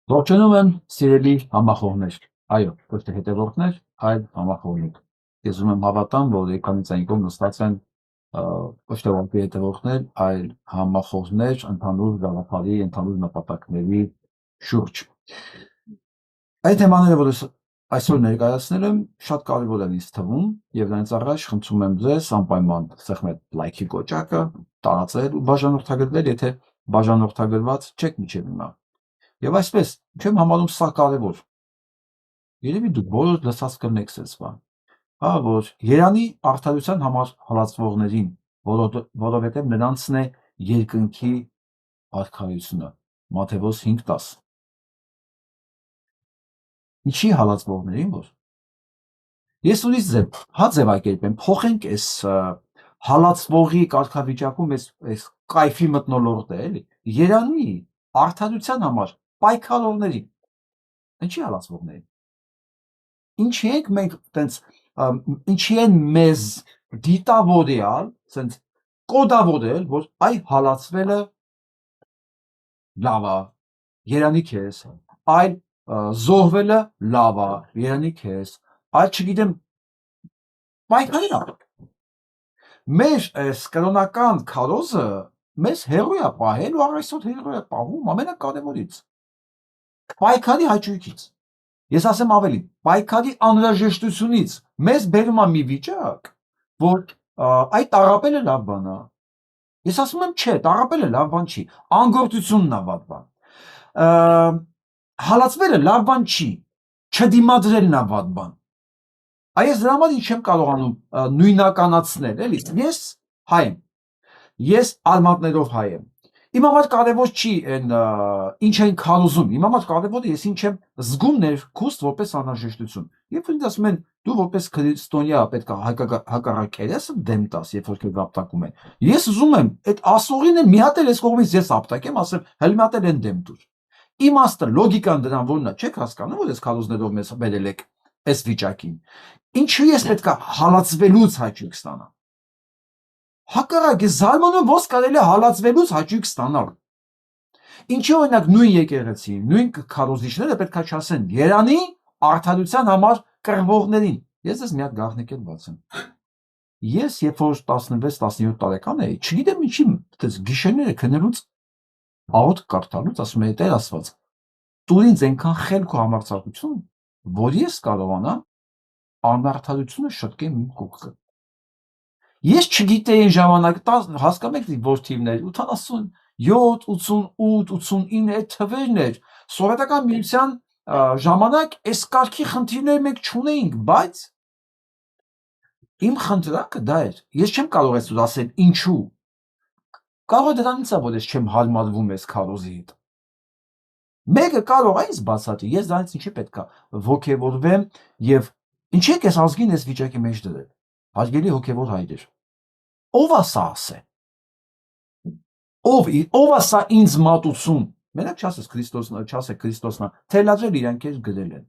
Ողջունում եմ սիրելի համախոհներ, այո, ոչ թե հետևորդներ, այլ համախոհներ։ Ես ուզում եմ հավատամ, որ էկրանից այնքան նստած են ոչ թե ուղղակի հետևորդներ, այլ համախոհներ ընդհանուր գաղափարի, ընդհանուր նպատակների շուրջ։ Այդ թեմաները, որ ես այսօր ներկայացնել եմ, շատ կարևոր են ինձ թվում, եւ դրանից առաջ խնդրում եմ ձեզ անպայման սեղմել լայքի կոճակը, տարածել ու բաժանորդագրվել, եթե բաժանորդագրված չեք միջև հիմա։ Եվ այսպես, չեմ համարում սա կարևոր։ Երևի դուք բոլորդ լսած կլնեք այս բան։ Հա, որ Երանի արդարության համար հալածվողներին, որովհետև նրանցն է երկնքի արքայությունը։ Մատթեոս 5:10։ Ինչի հալածվողներին որ։ Ես ուրիշ ձևակերպեմ, փոխենք այս հալածվողի կարգավիճակում այս կայֆի մթնոլորտը, էլի։ Երանի արդարության համար պայքարողների, ինչի հալածվողների։ Ինչի ենք մենք տենց ինչի են մեզ դիտավորյալ, ասենց կոդավորել, որ այ հալածվելը լավ է, երանի քեզ, այլ զոհվելը լավ է, երանի քեզ, այլ չգիտեմ պայքարել է։ Մեր այս կրոնական քարոզը մեզ հերոյ է պահել ու առայսօր հերոյ է պահում ամենակարևորից։ Պայքարի հաճույքից։ Ես ասեմ ավելի, պայքարի անհրաժեշտությունից մեզ բերում է մի վիճակ, որ այ տառապելը լավ բան է։ Ես ասում եմ չէ, տառապելը լավ բան չի, անգործությունն է վատ բան։ Հալածվելը լավ բան չի, չդիմադրելն է վատ բան։ Այս դրա համար ինչ չեմ կարողանում նույնականացնել, էլի։ Ես հայ եմ։ Ես արմատներով հայ եմ։ Իմ համար կարևոր չի այն ինչ են քարոզում, իմ համար կարևորը ես ինչ եմ զգում ներքուստ որպես անհրաժեշտություն։ Երբ որ ինձ ասում են դու որպես քրիստոնյա պետք է հակառակել ես դեմ տաս, երբ որ քեզ ապտակում են, ես ուզում եմ այդ ասողին մի հատ էլ այս կողմից ես ապտակեմ, ասեմ հəl մի հատ էլ են դեմ դուր։ Իմաստը, լոգիկան դրան որն է, չեք հասկանում, որ այս քարոզներով մեզ բերել եք այս վիճակին։ Ինչու ես պետք է հալածվելուց հաճույք ստանամ։ Հակառակ ես զարմանում ոնց կարելի է հալածվելուց հաճույք ստանալ։ Ինչի օրինակ նույն եկեղեցին, նույն քարոզիչները պետքա չասեն Երանի արդարության համար կռվողներին։ Ես ես մի հատ գաղտնիք եմ բացեմ։ Ես երբ որ 16-17 տարեկան էի, չգիտեմ ինչի, այդպես գիշերները քնելուց աղոթք կարդալուց ասում էի Տեր Աստված, տուր ինձ այնքան խելք ու համարձակություն, որ ես կարողանամ անարդարությունը շտկեմ իմ կողքը։ Ես չգիտեի այն ժամանակ, հասկանում եք որ թիվներ, 87, 88, 89 այդ թվերն էր, սովետական միության ժամանակ այս կարգի խնդիրները մենք չունեինք, բայց իմ խնդրանքը դա էր, ես չեմ կարող այսօր ասել ինչու, կարող է դրանից է, որ ես չեմ հարմարվում այս քարոզի հետ։ Մեկը կարող է ինձ բացատրի, ես դրանից ինչի պետք է ոգևորվեմ եւ ինչի եք այս ազգին այս վիճակի մեջ դրել։ Հարգելի հոգևոր հայրեր, ով է սա ասել։ Ով է սա ինձ մատուցում։ Մենակ չասես Քրիստոսն, չասեք Քրիստոսն է, թելադրել իրանք էլ գրել են։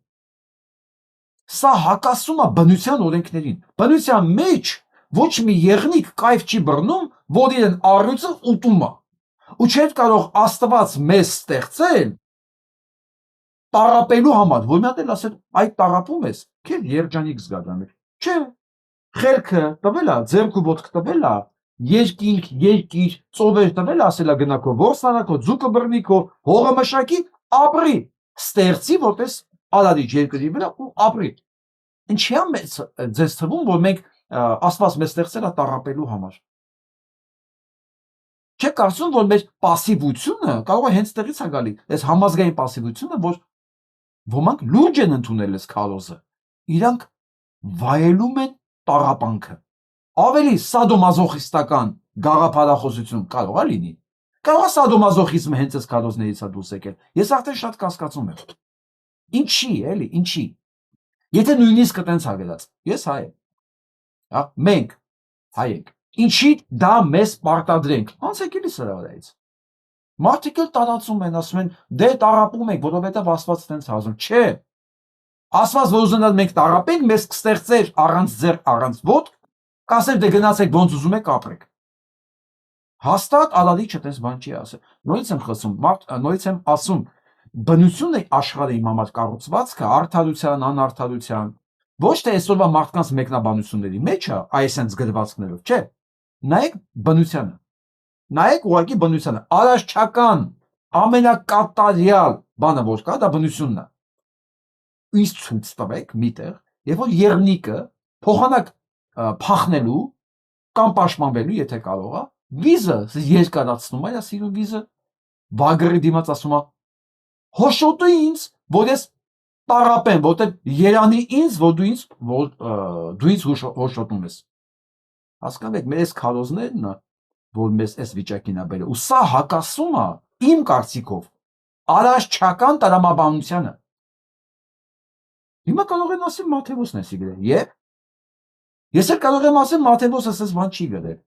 Սա հակասում է բնության օրենքներին։ Բնության մեջ ոչ մի եղնիկ կայֆ չի բռնում, որ իրեն առյուծը ուտում է։ Ու չէ կարող Աստված մեզ ստեղծել տառապելու համար, որ մի հատ էլ ասել, այդ տառապում ես, քեզ երջանիկ զգադաներ։ Չէ, խելքը տվել է, ձեռք ու ոտք տվել է, երկիր, ծովեր տվել է, ասել է գնա քո ворսանա, քո ձուկը բռնի, քո հողը մշակի, ապրի, ստեղծի որպես արարիչ երկրի վրա ու ապրի։ Ինչի՞ է մեզ ձեզ թվում, որ մենք Աստված մեզ ստեղծել է տառապելու համար։ Չեք կարծում, որ մեր пассивությունը կարող է հենց տեղից է գալի, այս համազգային пассивությունը, որ ոմանք լուրջ են ընդունել այս քարոզը, իրանք վայելում են տառապանքը։ Ավելի սադոմազոխիստական գաղափարախոսություն կարող է լինի։ Կարող է սադոմազոխիզմը հենց այս քարոզներից է դուրս եկել։ Ես արդեն շատ կասկածում եմ։ Ինչի, էլի, ինչի։ Եթե նույնիսկ այտենց է վերած, ես հայ եմ։ Հա, մենք հայ ենք։ Ինչի դա մեզ պարտադրենք։ Անցեք էլի սրա վրայից։ Մարդիկ էլ տարածում են, ասում են, դե տառապում եք, որովհետև Աստված տենց հազում։ Չէ։ Աստված որ ուզենա մենք տառապենք, մեզ կստեղծեր առանց ձեռք, առանց ոտք, կասեր դե գնացեք ոնց ուզում եք ապրեք։ Հաստատ արարիչը տես բան չի ասել։ Նորից եմ խոսում, նորից եմ ասում, բնությունը աշխարհի իմ համար կառուցվածքը արդարության, անարդարության, ոչ թե այսօրվա մարդկանց մեկնաբանությունների մեջ է, այսենց գրվածքներով, չէ։ Նայեք բնությանը։ Նայեք ուղղակի բնությանը, արարչական ամենակատարյալ բանը որ կա, դա բնությունն է։ Ինչ ցույց տվեք միտեղ, երբ որ եղնիկը փոխանակ փախնելու կամ պաշտպանվելու, եթե կարող է, վիզը երկարացնում է, սիրուն վիզը, վագրի դիմաց ասում է, հոշոտու ինձ, որ ես տարապեմ, որտեղ երանի ինձ, որ դու ինձ հոշոտում ես։ Հասկանեք, մեր այս քարոզներն է, որ մեզ այս վիճակին է բերել, ու սա հակասում է իմ կարծիքով արարչական տրամաբանությանը։ Հիմա կարող են ասել Մաթեոսն էսի գրել, եւ ես էլ կարող եմ ասել Մաթեոսը ասես բան չի գրել։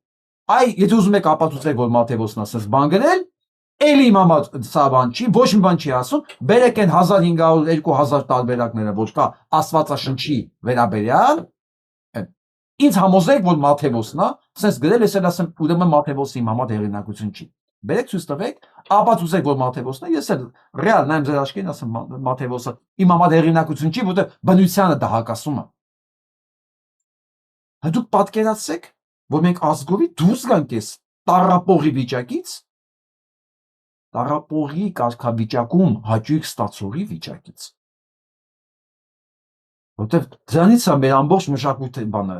Այ եթե ուզում եք ապացուցեք, որ Մաթեոսն ասես բան գրել, էլի իմ համար սա բան չի, ոչ մի բան չի ասում, բերեք այն 1500-2000 տարբերակները, որ կա Աստվածաշնչի վերաբերյալ, ինձ համոզեք, որ Մաթեոսն է, ասես գրել, ես էլ ասեմ, ուրեմն Մաթեոսը իմ համար հեղինակություն չի։ Բերեք ցույց տվեք, ապացուցեք, որ Մաթեոսն է, ես էլ ռեալ նայեմ ձեր աչքերին, ասեմ Մաթեոսը իմ համար հեղինակություն չի, որտեղ բնությանը դա հակասում է։ Դուք պատկերացրեք, որ մենք ազգովի դուրս գանք այս տառապողի վիճակից, տառապողի կարգավիճակում հաճույք ստացողի վիճակից։ Որտեղ դրանից է մեր ամբողջ մշակույթի բանը,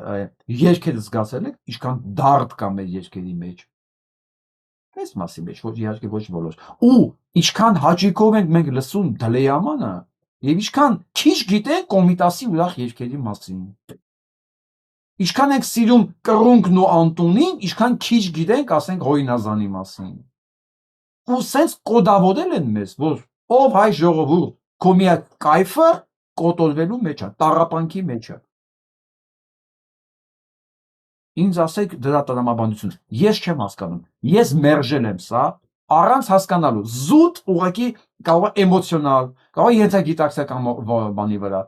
երգերը զգացել եք, ինչքան դարդ կա մեր երգերի մեջ։ Այս մասի մեջ, ոչ իհարկե ոչ բոլոր։ Ու ինչքան հաճույքով ենք մենք լսում Դլեյամանը, եւ ինչքան քիչ գիտենք Կոմիտասի ուրախ երգերի մասին։ Ինչքան ենք սիրում Կռունկն ու Անտունին, ինչքան քիչ գիտենք, ասենք Հոյնազանի մասին։ Ու սենց կոդավորել են մեզ, որ ով հայ ժողովուրդ, քո միակ կայֆը կոտորվելու մեջ է, տառապանքի մեջ է։ Ինձ ասեք դրա տրամաբանությունը, ես չեմ հասկանում, ես մերժել եմ սա, առանց հասկանալու, զուտ ուղղակի կարող է էմոցիոնալ, կարող է ենթագիտակցական բանի վրա,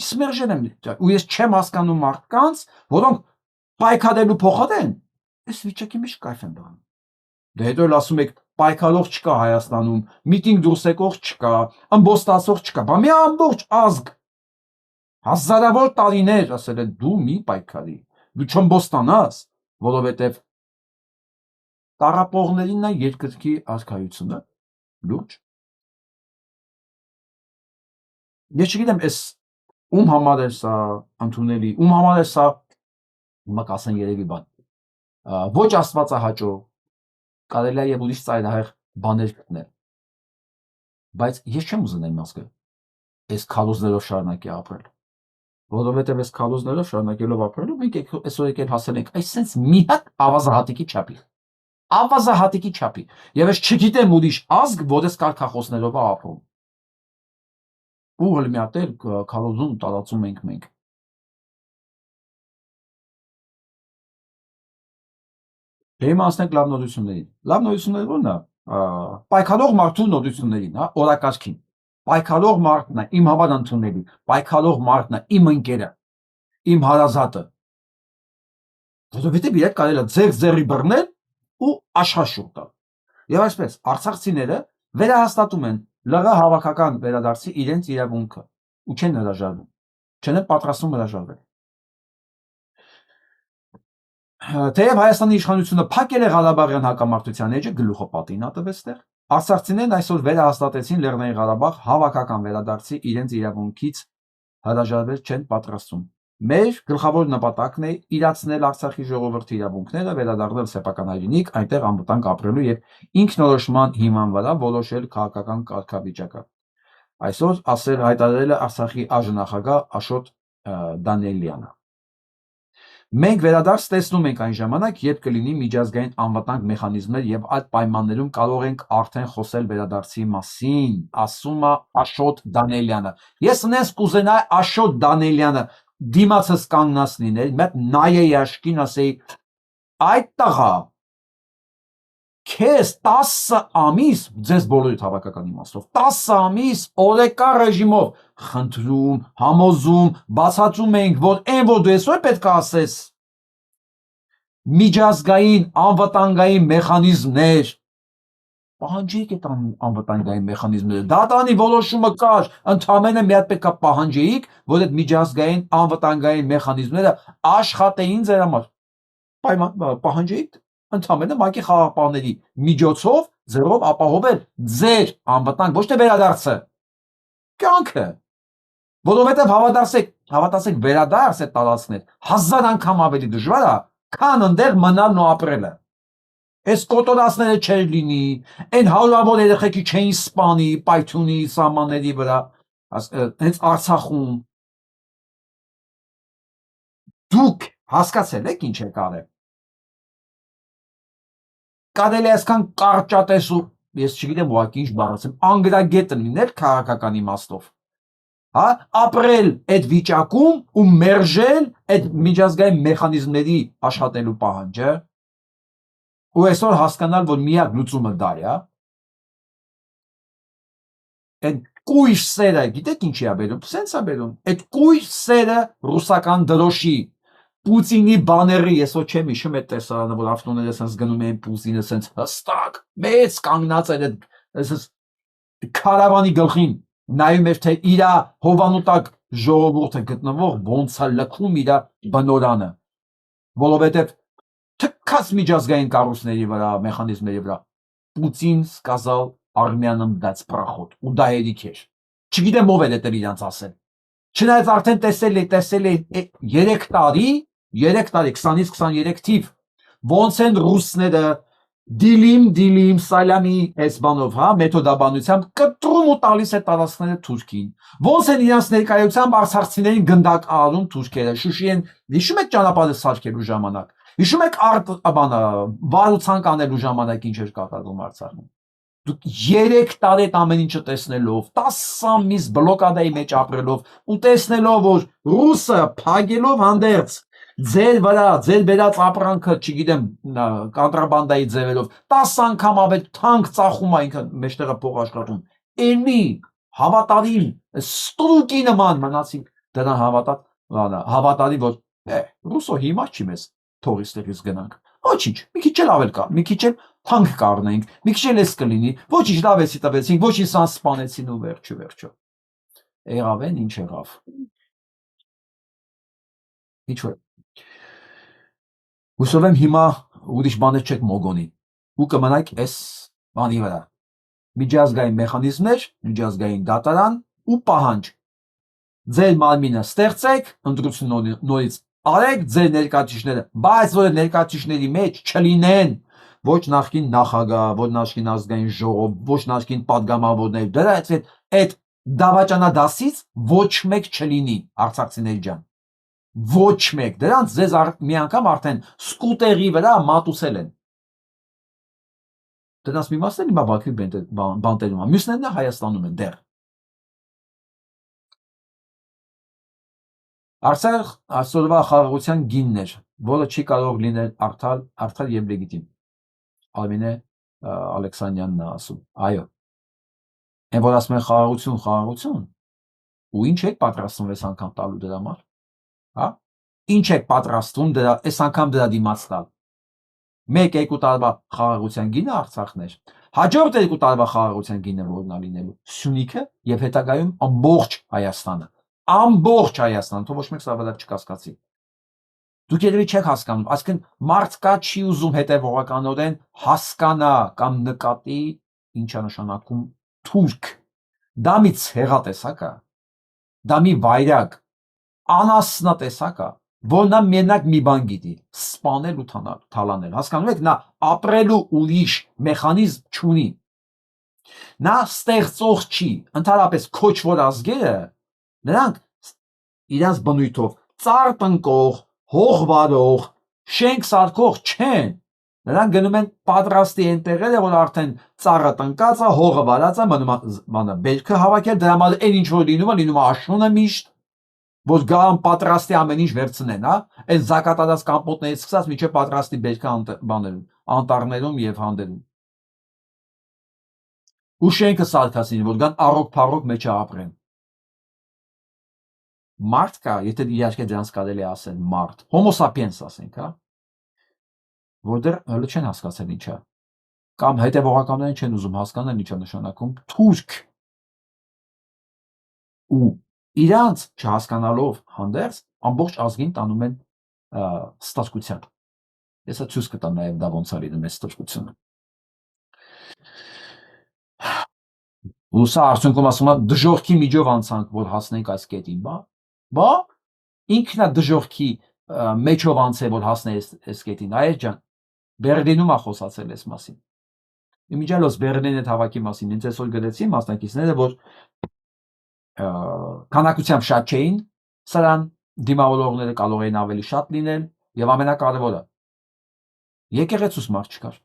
ես մերժել եմ, ու ես չեմ հասկանում մարդկանց, որոնք պայքարելու փոխադեն, այս վիճակի մեջ կայֆ են բանում։ Դե հետո էլ ասում եք, պայքարող չկա Հայաստանում, միտինգ դուրս եկող չկա, ըմբոստացող չկա, բա մի ամբողջ ազգ, հազարավոր տարիներ ասել է դու մի պայքարի, դու չըմբոստանաս, որովհետև տառապողներին է երկրքի արքայությունը, լուրջ։ Ես չգիտեմ, այս ում համար է սա ընդունելի, ում համար է սա, հիմա կասեն երևի բան, ոչ աստվածահաճո, կարելի է եւ ուրիշ ծայրահեղ բաներ գտնել, բայց ես չեմ ուզենա իմ ազգը այս քարոզներով շարունակի ապրել, որովհետև այս քարոզներով շարունակելով ապրելու մենք այսօր եկել հասել ենք այս sense մի հատ ավազահատիկի չափի, եւ ես չգիտեմ ուրիշ ազգ, որ այս կարգախոսներով է ապրում, ու հəl մի հատ էլ քարոզում տարածում ենք մենք։ Հիմա ասենք լավ նորություններին։ Լավ նորությունները ո՞րն է։ Պայքարող մարդու նորություններին, հա, օրակարգին։ Պայքարող մարդն է իմ համար ընդունելի, պայքարող մարդն է իմ ընկերը, իմ հարազատը։ Որովհետև իրենք կարելի է ձեռի բռնել ու աշխարհ տալ։ Եվ այսպես արցախցիները վերահաստատում են ԼՂ հավաքական վերադարձի իրենց իրավունքը ու չեն հրաժարվում, չեն պատրաստվում հրաժարվել։ Թեև Հայաստանի իշխանությունը փակել է Ղարաբաղյան հակամարտության էջը, գլուխը պատին ա տվեց տեղ, արցախցիներն այսօր վերահաստատեցին Լեռնային Ղարաբաղ հավաքական վերադարձի իրենց իրավունքից հրաժարվել չեն պատրաստվում։ Մեր գլխավոր նպատակն է իրացնել Արցախի ժողովրդի իրավունքները, վերադառնել սեփական հայրենիք, այնտեղ անվտանգ ապրելու եւ ինքնորոշման հիման վրա որոշել քաղաքական կարգավիճակը։ Այսօր ասել հայտարարել է Արցախի ԱԺ Աշոտ Դանիելյանը։ Մենք վերադարձ տեսնում ենք այն ժամանակ, երբ կլինի միջազգային անվտանգ մեխանիզմներ եւ այդ պայմաններում կարող ենք արդեն խոսել վերադարձի մասին, ասում է Աշոտ Դանիելյանը։ Ես նես կուզենա Աշոտ Դանիելյանը դիմացս կանգնած լինել, մեկ նայեի աշկին, ասեի, այդ տղա, քեզ 10 ամիս, ձեզ բոլորիդ հավաքական իմաստով, 10 ամիս օրեկա ռեժիմով խնդրում, համոզում, բացատրում ենք, որ այն որ դու այսօր պետք է ասես միջազգային անվտանգային մեխանիզմներ, պահանջեիք այդ անվտանգային մեխանիզմները։ Դատանի որոշումը կար, ընդհանրապես մի հատ պետք է պահանջեիք, որ այդ միջազգային անվտանգային մեխանիզմները աշխատեին ձեր համար։ Պահանջեիք ընդհանրապես ՄԱԿ-ի խաղաղապահների միջոցով ձերով ապահովել ձեր անվտանգ ոչ թե վերադարձը, կյանքը, որովհետև հավատացեք վերադարձ այդ տարածքներ 1000 անգամ ավելի դժվար է, քան ընդեղ մնալն ու ապրելը։ Այս կոտորածները չէր լինի, այն հարյուրավոր երեխեքի չէին սպանի, պայթյունի սահմանների վրա, հենց Արցախում։ Դուք հասկացել եք ինչ եք արել։ Կարելի է այսքան կարճատես ու ես չգիտեմ ուղղակի ինչ բառացեմ, անգրագետ լինել քաղաքական իմաստով։ Հա, ապրել այդ վիճակում ու մերժել այդ միջազգային մեխանիզմների աշխատելու պահանջը ու այսօր հասկանալ, որ միակ լուծումը դա է, այդ կույր սերը, գիտեք ինչի է բերում, սենց է բերում, այդ կույր սերը ռուսական դրոշի, Պուտինի բաների, ես ոչ չեմ հիշում այդ տեսարանը, որ ավտոները սենց գնում էին Պուտինը սենց հստակ, մեծ կանգնած էր այդ քարավանի գլխին, նայում էր, թե իրա հովանուտակ ժողովուրդը գտնվող ոնց է լքում իրա բնորանը, որովհետև թքած միջազգային կառույցների վրա, մեխանիզմների վրա, Պուտին сказал армянам дать проход, ու դա երիք էր, չգիտեմ ով էր դա իրանց ասել, չնայած արդեն տեսել է 3 տարի, 20-ից 23 թիվ, ոնց են ռուսները դիլիմ սալամի այս բանով, հա, մեթոդաբանությամբ կտրում ու տալիս է տարածքները Թուրքին, ոնց են իրանց ներկայությամբ արցախցիներին գնդակ արում թուրքերը, Շուշիեն, հիշում եք ճանապարհը սարքելու ժամանակ, հիշում եք վարուցանք անելու ժամանակ ինչ էր կատարվում Արցախում, դուք 3 տարի այդ ամեն ինչը տեսնելով, 10 ամիս բլոկադայի մեջ ապրելով ու տեսնելով, որ ռուսը փագելով հանդերձ ձեր վրա, ձեր բերած ապրանքը, չգիտեմ, կանտրաբանդայի ձևերով 10 անգամ ավելի թանկ ծախում է ինքը մեջտեղը փող աշխատում, էլի հավատարիմ ստրուկի նման մնացինք դրան հավատալի, որ ռուսո հիմա չի մեզ թող իստեղից գնանք, ոչինչ, մի քիչ էլ ավել կա, մի քիչ էլ թանկ կառնենք, մի քիչ էլ էս կլինի, ոչինչ լավ էսի տվեցինք, ոչինչ սան սպանեցին ու վերջո եղավ են ինչ եղավ, ինչ որ հուսով եմ հիմա ուրիշ բաներ չեք մոգոնի ու կմնայք այս բանի վրա, միջազգային մեխանիզմներ, միջազգային դատարան ու պահանջ, ձեր մարմինը ստեղծեք, ընտրություն նորից արեք ձեր ներկայացուցիչները, բայց որ ներկայացուցիչների մեջ չլինեն ոչ նախկին նախագահ, ոչ նախկին ազգային ժողով, ոչ նախկին падգամավորներ, դրանց այդ դավաճանադասից ոչ մեկ չլինի արցախցիների ջան, ոչ մեկ, դրանց ձեզ մի անգամ արդեն սկուտերի վրա մատուցել են, դրանց մի մասն էլ հիմա Բաքվի բանտերում է, մյուսներն էլ Հայաստանում են դեռ, Արցախ այսօրվա խաղաղության գինն էր, որը չի կարող լինել արդար եւ լեգիտիմ։ Արմինե Ալեքսանյանն է ասում։ Այո։ Այն որ ասում են խաղաղություն, ու ինչ եք պատրաստվում այս անգամ տալու դրա համար։ Հա? Ինչ եք պատրաստվում դրա այս անգամ դրա դիմաց տալ։ 1-2 տարվա խաղաղության գինը Արցախներ։ Հաջորդ 2 տարվա խաղաղության գինը որն է լինելու։ Սյունիքը եւ հետագայում ամբողջ Հայաստանը։ Ամբողջ Հայաստան, թող ոչ մեկ սա վրա չկասկածի։ Դուք երևի չեք հասկանում, այսինքն մարդկա չի ուզում հետևողականորեն հասկանա կամ նկատի ինչ է նշանակում թուրք։ Դա մի ցեղատեսակ է, դա մի վայրագ, անասնատեսակ է, որ նա մենակ մի բան գիտի՝ սպանել ու թալանել։ Հասկանում եք, նա ապրելու ուրիշ մեխանիզմ չունի։ Նա ստեղծող չի, ընդհանրապես քոչվոր ազգերը նրանք իրանց բնույթով ծառ տնկող, հող վարող, շենք սարքող չեն, նրանք գնում են պատրաստի այն տեղերը, որ արդեն ծառը տնկած է, հողը վարած է, մնում է բերքը հավաքել, դրա համար այն ինչ որ լինում է աշունը միշտ, որ գան պատրաստի ամեն ինչ վերցնեն, հա, այն զակատած կամպոտներից սկսած մինչև պատրաստի բերքը բաներում, անտառներում եւ հանդերում։ Ու շենքը սարքածին, որ գան առոք-փառոք մեջը ապրեն։ Մարդ կա, եթե իհարկե դրանց կարելի է ասել մարդ, homo sapiens ասենք, հա, որ դեռ հələ չեն հասկացել ինչա։ կամ հետևողականներին չեն ուզում հասկանալ ինչ է նշանակում թուրք ու իրանց չհասկանալով հանդերձ ամբողջ ազգին տանում են ստաշկության։ Ես ցույց կտամ նաև դա ոնց է լինում այս ստաշկությունը։ Ու սա արդյունքում ասում եմ դժողքի միջով անցանք, որ հասնենք այս կետին, բա ինքնա դժողքի մեջով անցե, որ հասնե այս կետին, այր ջան, Բերլինում է խոսացել այս մասին։ Իմիջիալոս Բերլինի հավաքի մասին ինձ այսօր գրեցի մասնակիցները, որ քանակությամբ շատ չէին, սրան դիմավորողները կարող էին ավելի շատ լինել, եւ ամենակարևորը եկեղեցուց մարդ չկար։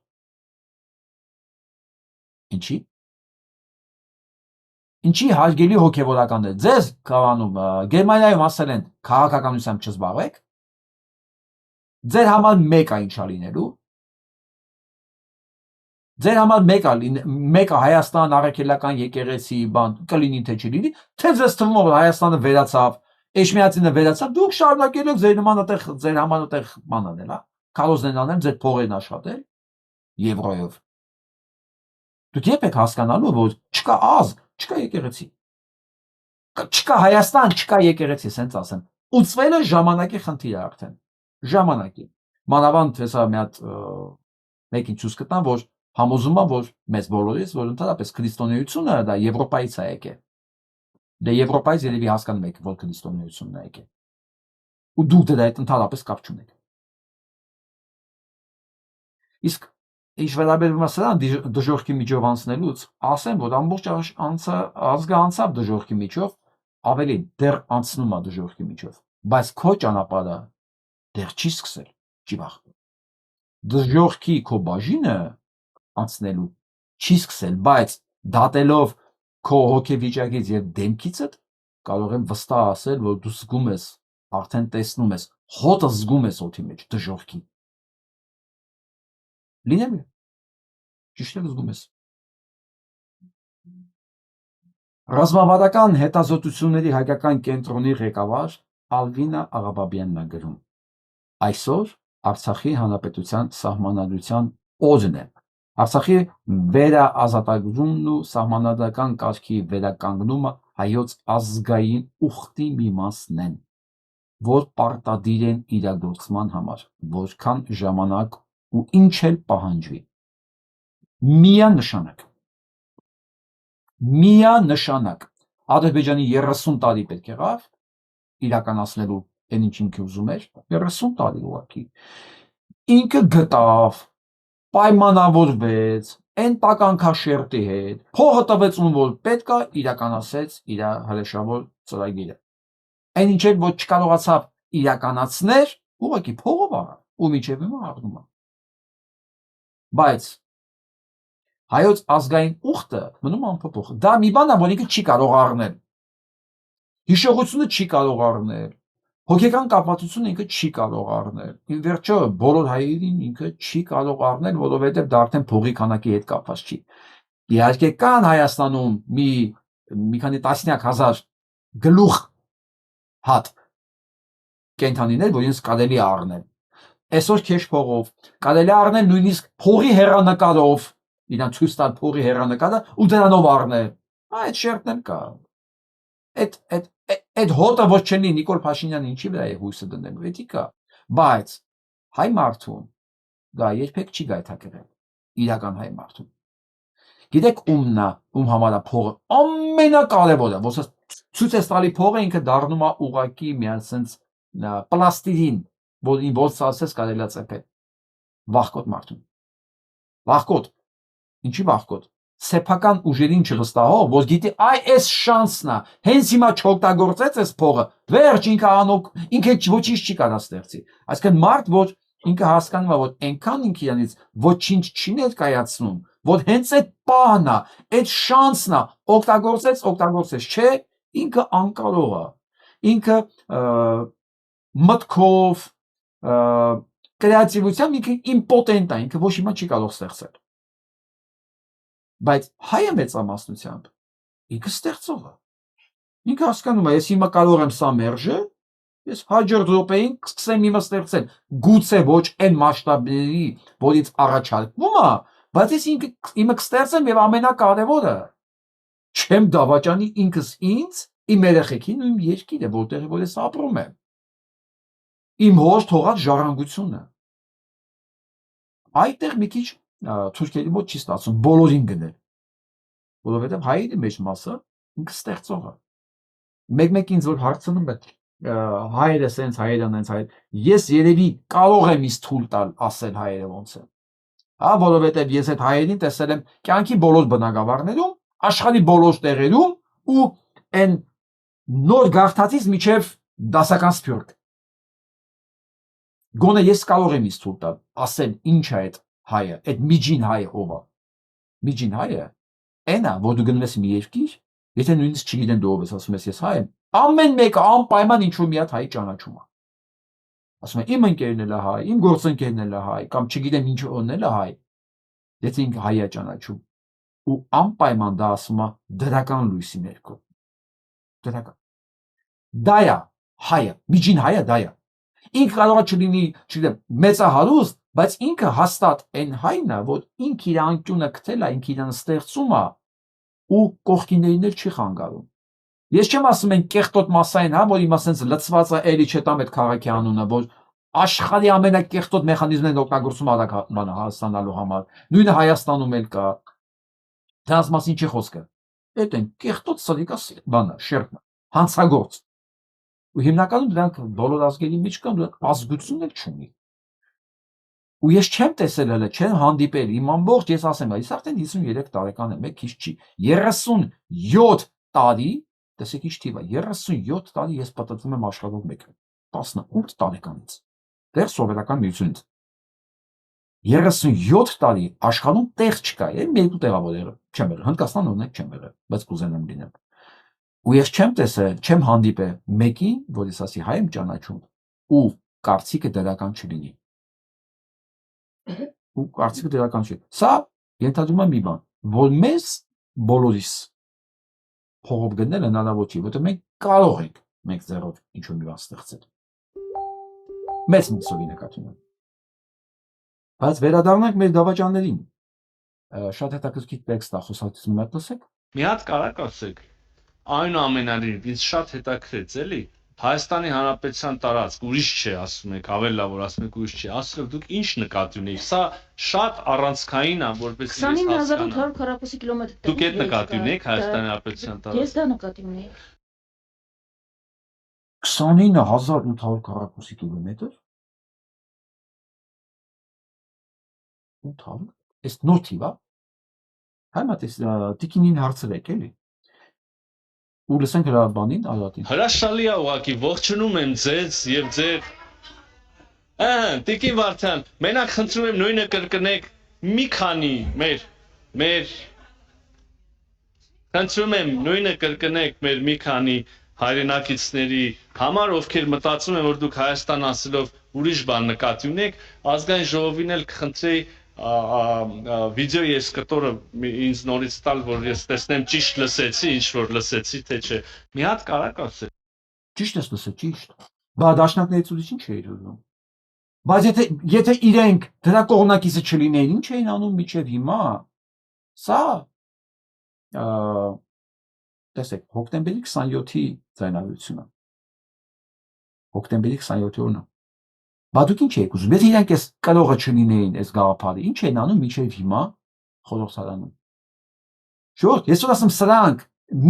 Ինչի հարգելի հոգևորականներ, ձեզ կավանում Գերմանիայում ասել են քաղաքականությամբ չզբաղվեք, ձեր համար մեկ է ինչա լինելու, ձեր համար մեկը Հայաստան առաքելական եկեղեցի բան կլինի թե չլինի, թե ձեզ թվում է որ Հայաստանը վերացավ, Էջմիածինը վերացավ, դուք շարունակել եք ձեր համար այդտեղ բան անել, հա, քարոզներ անել, ձեր փողերն աշխատել եվրոյով։ Դուք երբ եք հասկանալու, որ չկա ազգ, չկա եկեղեցի, չկա Հայաստան, չկա եկեղեցի, սենց ասեմ, ուծվելը ժամանակի խնդիր է արդեն, ժամանակի։ Մանավանդ հեսա մի հատ մեկին ցույց կտամ, որ համոզում եմ, որ մեզ բոլորից, որ ընդհանրապես քրիստոնեությունը դա Եվրոպայից է եկել։ Դե Եվրոպայից երևի հասկանում եք, որ քրիստոնեությունն է եկել։ Ու դուք դրա հետ ընդհանրապես կապ չունեք։ Իսկ ինչ վերաբերում է սրան դժողքի միջով անցնելուց, ասեմ, որ ամբողջ ազգը անցավ դժողքի միջով, ավելի դեռ անցնում է դժողքի միջով, բայց քո ճանապարհը դեռ չի սկսել, չի վախ։ Դժողքի քո բաժինը անցնելու չի սկսել, բայց դատելով քո հոգեվիճակից եւ դեմքիցդ կարող եմ վստահ ասել, որ դու զգում ես, արդեն տեսնում ես, հոտը զգում ես օդի մեջ դժողքի։ Լինեմ է, ճիշտ է զգում ես։ Ռազմավարական հետազոտությունների հայկական կենտրոնի ղեկավար Ալվինա Աղաբաբյանն է գրում. այսօր Արցախի հանրապետության սահմանադրության օրն է։ Արցախի վերաազատագրումն ու սահմանադրական կարգի վերականգնումը հայոց ազգային ուխտի մի մասն են, որ պարտադիր են իրագործման համար, որքան ժամանակ ու ինչ էլ պահանջվի։ Միանշանակ Ադրբեջանի 30 տարի պետք եղավ իրականացնելու այն ինչ ինքը ուզում էր, 30 տարի ուղղակի։ Ինքը գտավ, պայմանավորվեց, այն տականքաշերտի հետ, փողը տվեց ում որ պետք է, իրականացեց իր հրեշավոր ծրագիրը։ Այն ինչ որ չկարողացավ իրականացնել, ուղղակի փողով առավ, ու միջև հիմա առնում է։ Բայց հայոց ազգային ուխտը մնում անփոփոխ։ Դա մի բան է, որ ինքը չի կարող առնել։ Հիշողությունը չի կարող առնել։ Հոգեկան կապվածությունը ինքը չի կարող առնել։ Ի վերջո բոլոր հայերին ինքը չի կարող առնել, որովհետև դա արդեն փողի քանակի հետ կապված չի։ Իհարկե կան Հայաստանում մի քանի տասնյակ հազար գլուխ հատ կենթանիներ, որ ինձ կարելի է առնել։ Այսօր քեշ փողով կարելի է առնել նույնիսկ փողի հեռանկարով, իրան ցույց տալ փողի հեռանկարը ու դրանով առնել։ Այդ շերտն էլ կա։ Այդ հոտը ոչ չլինի Նիկոլ Փաշինյանը ինչի վրա է հույսը դնելու, էդի կա։ Բայց հայ մարդուն դա երբեք չի գայթակղել, իրական հայ մարդուն։ Գիտեք ումն է, ում համար է փողը ամենակարևորը, որ ցույց է տալի փողը ինքը դառնում է ուղակի միայն sense պլաստիդին, որ ինձ ասես կարելի է ծեփել։ Վախկոտ մարդուն։ Վախկոտ։ Ինչի վախկոտ։ Սեփական ուժերին չվստահող, որ գիտի այ այս շանսն է, հենց հիմա չօգտագործեց այս փողը, վերջ ինքը անոք, ինքը ոչինչ չի կարող ստեղծի։ Այսինքն մարդ, որ ինքը հասկանում է, որ այնքան ինքը իրանից ոչինչ չի ներկայացնում, որ հենց այդ պահն է, այդ շանսն է, օգտագործեց, չէ, ինքը անկարող է։ Ինքը մտքով, կրեատիվությամբ ինքը իմպոտենտ է, ինքը ոչ հիմա չի կարող ստեղծել։ Բայց հայը մեծամասնությամբ ինքը ստեղծող է։ Ինքը հասկանում է, ես հիմա կարող եմ սա մերժել, ես հաջորդ րոպեին կսկսեմ իմը ստեղծել։ Գուցե ոչ այն մասշտաբների, որից առաջարկվում է, Բայց ես իմը կստեղծեմ եւ ամենակարևորը չեմ դավաճանի ինքս ինձ, իմ երեխեքին ու իմ երկիրը, որտեղ որ ես ապրում եմ։ Իմ հոր թողած ժառանգությունը։ Այդտեղ մի քիչ թուրքերի մոտ չի ստացվում բոլորին գնել, որովհետեւ հայերի մեջ մասը ինքը ստեղծողը։ Մեկ-մեկ ինձ որ հարցնում է հայերը սենց, հայերը նենց, ես երևի կարող եմ ինձ թույլ տալ ասել հայերը ոնց են։ Հա, որովհետև ես այդ հայերին տեսել եմ կյանքի բոլոր բնակավարներում, աշխարհի բոլոր տեղերում ու այն նոր գաղթածից միջև դասական սփյուռք։ Գոնե ես կարող եմ ինձ թույլ տալ ասել ինչ է այդ հայը, այդ միջին հայը ով է։ Միջին հայը այնա, որ դու գնում ես մի երկիր, եթե նույնիսկ չգիտեն դու ով ես, ասում ես ես հայ եմ, ամեն մեկը անպայման ինչ-որ մի հատ հայի ճանաչում է։ Ասում է իմ ընկերն էլ է հայ, իմ գործընկերն էլ է հայ, կամ չգիտեմ ինչ ոնն էլ է հայ։ Եթե ինքը հայ է ճանաչում ու անպայման դա ասում է դրական լույսի ներքո։ Դրական։ Դա է հայը, միջին հայը դա է։ Ինքը կարող է չլինի, չգիտեմ, մեծահարուստ, բայց ինքը հաստատ այն հայն է, որ ինքը իր անկյունը գտել է, ինքը իրան ստեղծում է ու կողքիներին էլ չի խանգարում։ Ես չեմ ասում այն կեղտոտ մասային, հա, որ իմա սենց լծված է, էլի չտամ այդ քաղաքի անունը, որ աշխարհի ամենակեղտոտ մեխանիզմներն օգտագործում արագ բանը հասկանալու համար։ Նույնը Հայաստանում էլ կա։ Դրանց մասին չի խոսքը։ Այդ են կեղտոտ սրիկա բանը, շերտը, հանցագործ։ Ու հիմնականում դրանք բոլոր ազգերի մեջ կան, դրանք ազգություն էլ չունի։ Ու ես չեմ տեսել հələ, չեմ հանդիպել, իմ ամբողջ ես ասեմ, այս արդեն 53 տարեկան եմ, քիչ չի, 37 տարի, տեսեք ինչ թիվ է, 37 տարի ես պատտվում եմ աշխարհով մեկ, 18 տարեկանից, դեռ սովետական միությունից, 37 տարի աշխարհում տեղ չկա, մի երկու տեղավոր եղել, չեմ եղել, Հնդկաստան օրինակ չեմ եղել, բայց կուզենամ լինեմ, ու ես չեմ տեսել, չեմ հանդիպել մեկին, որ ես ասի հայ եմ ճանաչում, ու կարծիքը դրական չլինի, ու կարծիքը դրական չի, սա ենթադրում է մի բան, որ մեզ բոլորիս փողով գնել հնարավոր չի, որտեղ մենք կարող ենք մեկ ձեռով ինչ-որ մի բան ստեղծել։ Մեծ մասովի նկատի ունեմ։ Բայց վերադառնանք մեր դավաճաններին։ Շատ հետաքրքիր տեքստ է խոսակցում եք լսեք։ Մի հատ կարակ ասեք։ Այնուամենայնիվ ինձ շատ հետաքրքրեց, էլի։ Հայաստանի Հանրապետության տարածք ուրիշ չէ, ասում եք, ավելի լավ որ ասում եք ուրիշ չէ։ Ասեք դուք ինչ նկատի ունեք։ Սա շատ առանցքային է, որպես ես հասկանամ։ 29840 կիլոմետր։ Դուք այդ նկատի ունեք Հայաստանի Հանրապետության տարածք։ Ես դա նկատի ունեի։ 29840 կիլոմետր։ 800։ Այս նոր թիվ է։ Համա տես տիկինին հարցրեք էլի։ Ու լսենք հրաբանին, Արարատին։ Հրաշալի է ուղղակի, ողջունում եմ ձեզ եւ ձեր Տիկին Վարդան, մենակ խնդրում եմ նույնը կրկնեք մի քանի մեր խնդրում եմ նույնը կրկնեք մեր մի քանի հայրենակիցների համար, ովքեր մտածում են, որ դուք Հայաստան ասելով ուրիշ բան նկատի ունեք, ազգային ժողովին էլ կխնդրեի վիդեո ես կտորը ինձ նորից տալ, որ ես տեսնեմ ճիշտ լսեցի, ինչ որ լսեցի, թե չէ։ Մի հատ կարակ ասել։ Ճիշտ ես լսել, ճիշտ։ Բա դաշնակներից ուրիշ ինչ էիր ուզում։ Բայց եթե իրենք դրա կողմնակիցը չլինեին, ինչ էին անում միջև հիմա։ Սա տեսեք, հոկտեմբերի 27-ի ձայնագրությունը։ Հոկտեմբերի 27-ի օրն։ Բա դուք ինչ եք ուզում։ Եթե իրենք այս կրողը չլինեին այս գաղափարը, ինչ են անում միջև հիմա խորհրդարանում։ Շուտ, ես ասում սրանք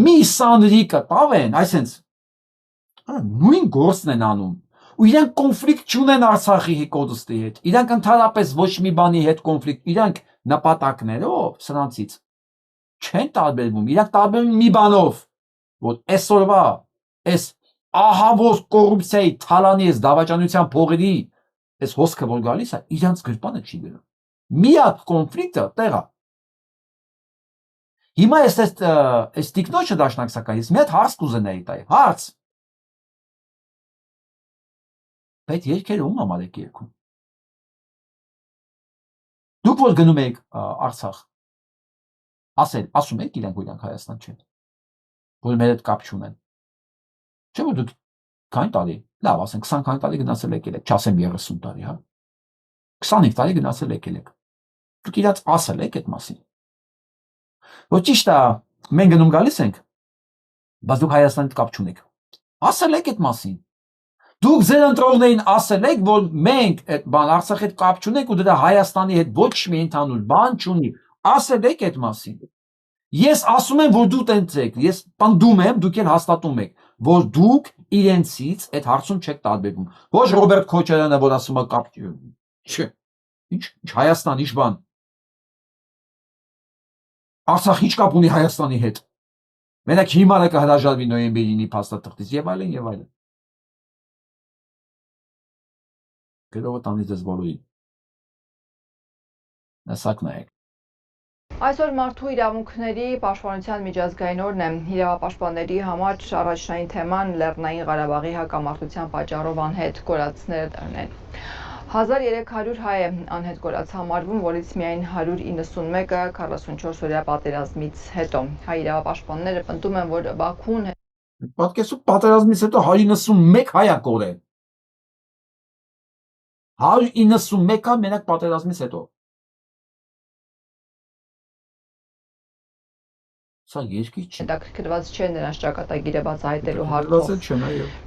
մի սանրիկը տավեն, այսինքն նույն գործն են անում։ Ու իրենք կոնֆլիկտ չունեն Արցախի կոդստի հետ։ Իրենք ընդհանրապես ոչ մի բանի հետ կոնֆլիկտ, իրենք նպատակներով սրանցից չեն տարբերվում։ Իրենք տարբերվում մի բանով, որ այսօրվա այս ահավոր կոռուպցիայի թալանի այս դավաճանության փողերի այս հոսքը որ գալիս է, իրենց գրպանը չի գնում։ Միակ կոնֆլիկտը տեղա։ Հիմա այս տիկնոջը դաշնակցական, ես մի հատ հարց կուզենայի տալ։ Հարց։ Բայց երկերը ում համար եք երկում։ Դուք որ գնում եք Արցախ, ասում եք իրենք որ իրանք Հայաստան չեն, որ մեր հետ կապ չունեն։ Չէ՞ որ դուք քանի տարի, լավ, ասենք 20 քանի տարի գնացել եք, չասեմ 30 տարի, հա։ 25 տարի գնացել եք։ Դուք իրաց ասել եք այդ մասին։ Ոչ ճիշտ է, մենք գնում գալիս ենք, բայց դուք Հայաստանի հետ կապ չունեք։ Ասել եք այդ մասին։ Դուք ձեր ընտրողներին ասել եք, որ մենք այդ բան Արցախի հետ կապ չունենք ու դրա Հայաստանի հետ ոչ մի ընդհանուր բան չունի։ Ասել եք այդ մասին։ Ես ասում եմ, որ դու տենց եք, ես պնդում եմ, դուք էլ հաստատում եք, որ դուք իրենցից այդ հարցում չեք տարբերվում։ Ոչ Ռոբերտ Քոչարյանը, որ ասում է կապ չէ։ Ինչ Հայաստան, ինչ բան։ Արցախ ինչ կապ ունի Հայաստանի հետ։ Մենակ հիմա կհրաժարվի նոյեմբերի 9-ի փաստաթղթից եւ այլն եւ այլն։ Գրողը տանից ես բոլորին։ Նսակ նայեք։ Այսօր մարդու իրավունքների պաշտպանության միջազգային օրն է։ Իրավապաշտպանների համար առաջնային թեման Լեռնային Ղարաբաղի հակամարտության պատճառով անհետ կորածները դառն են։ 1300 հայ է անհետ կորած համարվում, որից միայն 191-ը 44-օրյա պատերազմից հետո։ Հայ իրավապաշտպանները պնդում են, որ Բաքուն Պատկերացու պատերազմից հետո 191 հայ է կորել։ 191-ը մենակ պատերազմից հետո։ Սա երկիր չի։ հետաքրքրված չէ նրանց ճակատագիրը բացահայտելու հարցով։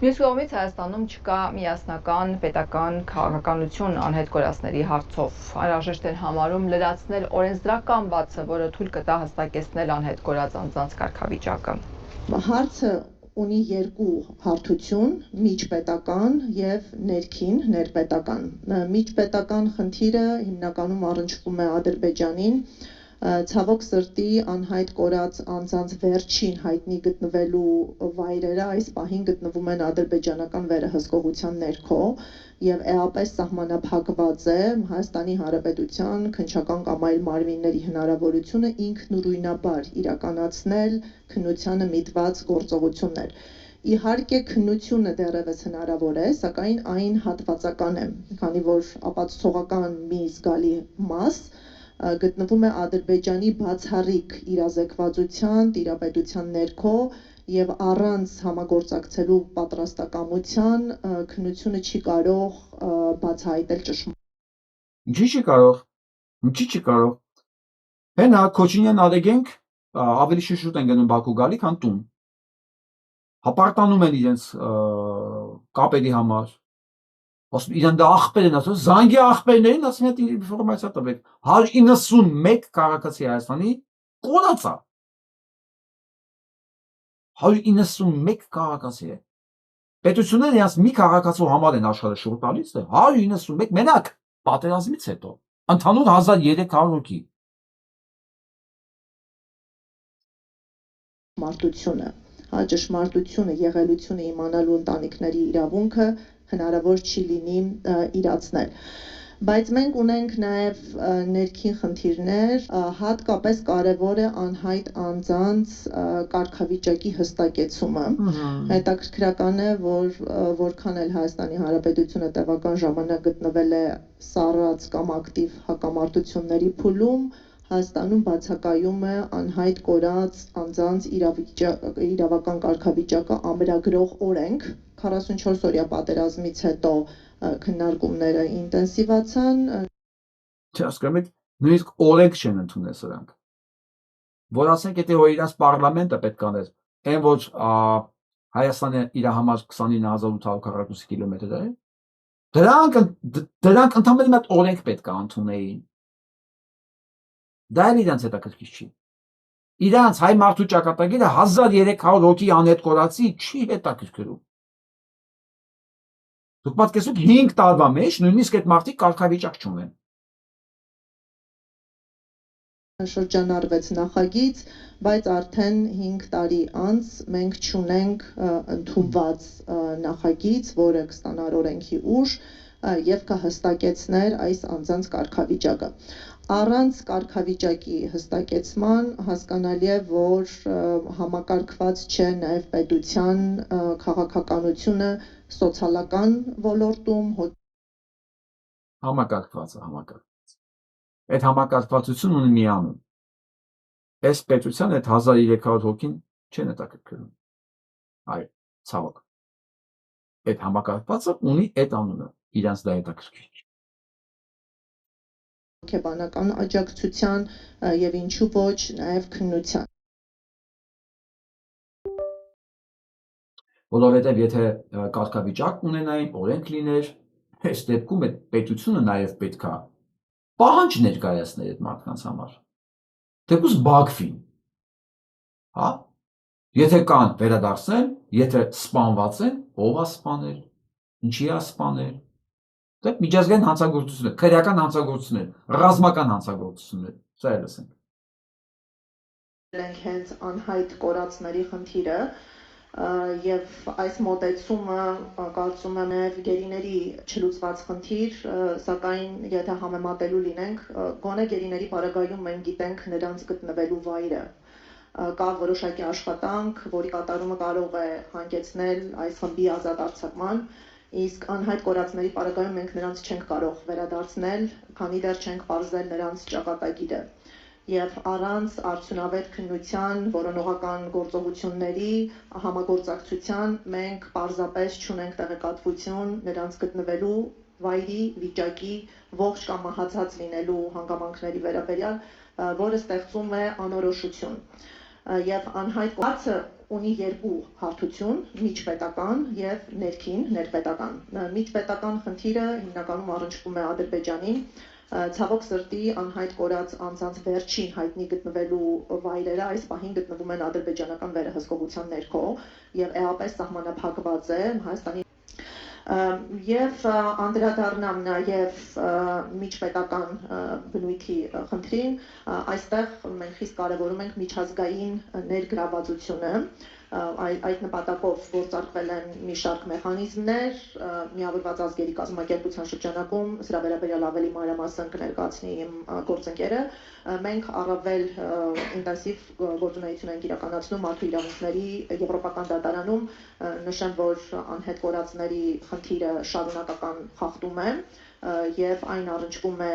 Մյուս կողմից Հայաստանում չկա միասնական պետական քաղաքականություն անհետ կորածների հարցով։ Անհրաժեշտ են համարում լրացնել օրենսդրական բացը, որը թույլ կտա հստակեցնել անհետ կորած անձանց կարգավիճակը։ Հարցը ունի երկու հարթություն՝ միջպետական եւ ներքին ներպետական։ Միջպետական խնդիրը հիմնականում առնչվում է Ադրբեջանին, ցավոք սրտի անհայտ կորած անձանց վերջին հայտնի գտնվելու վայրերը այս պահին գտնվում են ադրբեջանական վերահսկողության ներքո եւ էապես սահմանափակված է Հայաստանի Հանրապետության քննչական կամ այլ մարմինների հնարավորությունը ինքնուրույնաբար իրականացնել քննությանը միտված գործողություններ։ Իհարկե քննությունը դեռևս հնարավոր է, սակայն այն հատվածական է, քանի որ ապացուցողական մի զգալի մաս գտնվում է Ադրբեջանի բացառիկ իրազեկվածության, տիրապետության ներքո եւ առանց համագործակցելու պատրաստակամության քննությունը չի կարող բացահայտել ճշմարտությունը։ Ինչի՞ չի կարող։ Ինչի՞ չի կարող։ Հենա Քոչինյան ադեգենք ավելի շուտ են գնում Բաքու գալի, քան տուն։ Հապարտանում են իրենց կապերի համար։ Ասում իրեն դա ախպեր են ասում, զանգի ախպերներին ասում են ինֆորմացիա տվեք։ 191 քաղաքացի Հայաստանի կորած է։ 191 քաղաքացի է։ Պետությունները իրաց մի քաղաքացու համար են աշխարհը շուտ տալիս, 191 մենակ պատերազմից հետո։ Ընդհանուր 1300 հոգի։ Ճշմարտությունը, ճշմարտությունը, եղելությունը իմանալու ընտանիքների իրավունքը հնարավոր չի լինի իրացնել։ Բայց մենք ունենք նաև ներքին խնդիրներ, հատկապես կարևոր է անհայտ անձանց կարգավիճակի հստակեցումը։ Հետաքրքրական է, որ որքան էլ Հայաստանի Հանրապետությունը տևական ժամանակ գտնվել է սառած կամ ակտիվ հակամարտությունների փուլում, Հայաստանում բացակայում է անհայտ կորած անձանց իրավական կարգավիճակը ամրագրող օրենք։ 44-օրյա պատերազմից հետո քննարկումները ինտենսիվացան։ Հասկանում եք, նույնիսկ օրենք չեն ընդունել սրանք։ Որ ասենք, եթե որ իրաց պարլամենտը պետք աներ, այն որ Հայաստանը իր համար 29800 քառակուսի կիլոմետր է, դրանք ընդհանրապես մի հատ օրենք պետք է ընդունեին։ Դա էլ իրանց հետաքրքիր չի։ Իրանց հայ մարդու ճակատագիրը 1300 հոգի անհետ կորածի չի հետաքրքրում։ Դուք պատկերացուք 5 տարվա մեջ նույնիսկ այդ մարդիկ կարգավիճակ չունեն։ Շրջանառվեց նախագիծ, բայց արդեն 5 տարի անց մենք չունենք ընդունված նախագիծ, որը կստանար օրենքի ուժ եւ կհստակեցներ այս անձանց կարգավիճակը։ Առանց կարգավիճակի հստակեցման հասկանալի է, որ համակարգված չէ նաև պետության քաղաքականությունը սոցիալական ոլորտում։ Համակարգված է, համակարգված։ Այդ համակարգվածությունը ունի մի անուն։ Այս պետության այդ 1300 հոգին չեն հետաքրքրում։ Այո, ցավոք։ Այդ համակարգվածը ունի այդ անունը, իրանց դա հետաքրքիր չի։ հոգեբանական աջակցության եւ ինչու ոչ նաեւ քննության։ Որովհետև եթե կարգավիճակ ունենային, օրենք լիներ, այս դեպքում այդ պետությունը նաև պետքա պահանջ ներկայացներ այդ մարդկանց համար։ Թեկուզ բակվին։ Հա? Եթե կան վերադարձնել, եթե սպանված են, ով է սպանել, ինչի է սպանել։ Դե միջազգային հանցագործություններ, քրեական հանցագործություններ, ռազմական հանցագործություններ, սա էլ ասենք։ Ենք հենց անհայտ կորածների խնդիրը եւ այս մոտեցումը կարծում եմ գերիների չլուծված խնդիր, սակայն եթե համեմատելու լինենք, գոնե գերիների բարագայում մենք գիտենք նրանց գտնվելու վայրը։ Կա որոշակի աշխատանք, որի կատարումը կարող է հանգեցնել այս խմբի ազատ արձակման, իսկ անհայտ կորածների բարագայում մենք նրանց չենք կարող վերադարձնել, քանի դեռ չենք պարզել նրանց ճակատագիրը։ Եվ առանց արդյունավետ քննության, որոնողական գործողությունների, համագործակցության մենք պարզապես չունենք տեղեկատվություն նրանց գտնվելու վայրի, վիճակի, ողջ կամ մահացած լինելու հանգամանքների վերաբերյալ, որը ստեղծում է անորոշություն։ Եվ անհայտ կորածը ունի երկու հարթություն՝ միջպետական եւ ներպետական։ Միջպետական խնդիրը հիմնականում առնչվում է Ադրբեջանին, ցավոք սրտի անհայտ կորած անձանց վերջին հայտնի գտնվելու վայրերը այս պահին գտնվում են ադրբեջանական վերահսկողության ներքո եւ էապես սահմանափակված է Հայաստանի եւ անդրադառնամ նաեւ միջպետական բնույթի խնդրին, այստեղ մենք խիստ կարեւորում ենք միջազգային ներգրավվածությունը, այդ նպատակով գործարկվել են մի շարք մեխանիզմներ, Միավորված ազգերի կազմակերպության շրջանակում, սրա վերաբերյալ ավելի մանրամասն կներկայացնի իմ գործընկերը, մենք առավել ինտենսիվ գործունեություն ենք իրականացնում մարդու իրավունքների եվրոպական դատարանում, նշեմ, որ անհետ կորածների խնդիրը շարունակական խախտում է եւ այն առնչվում է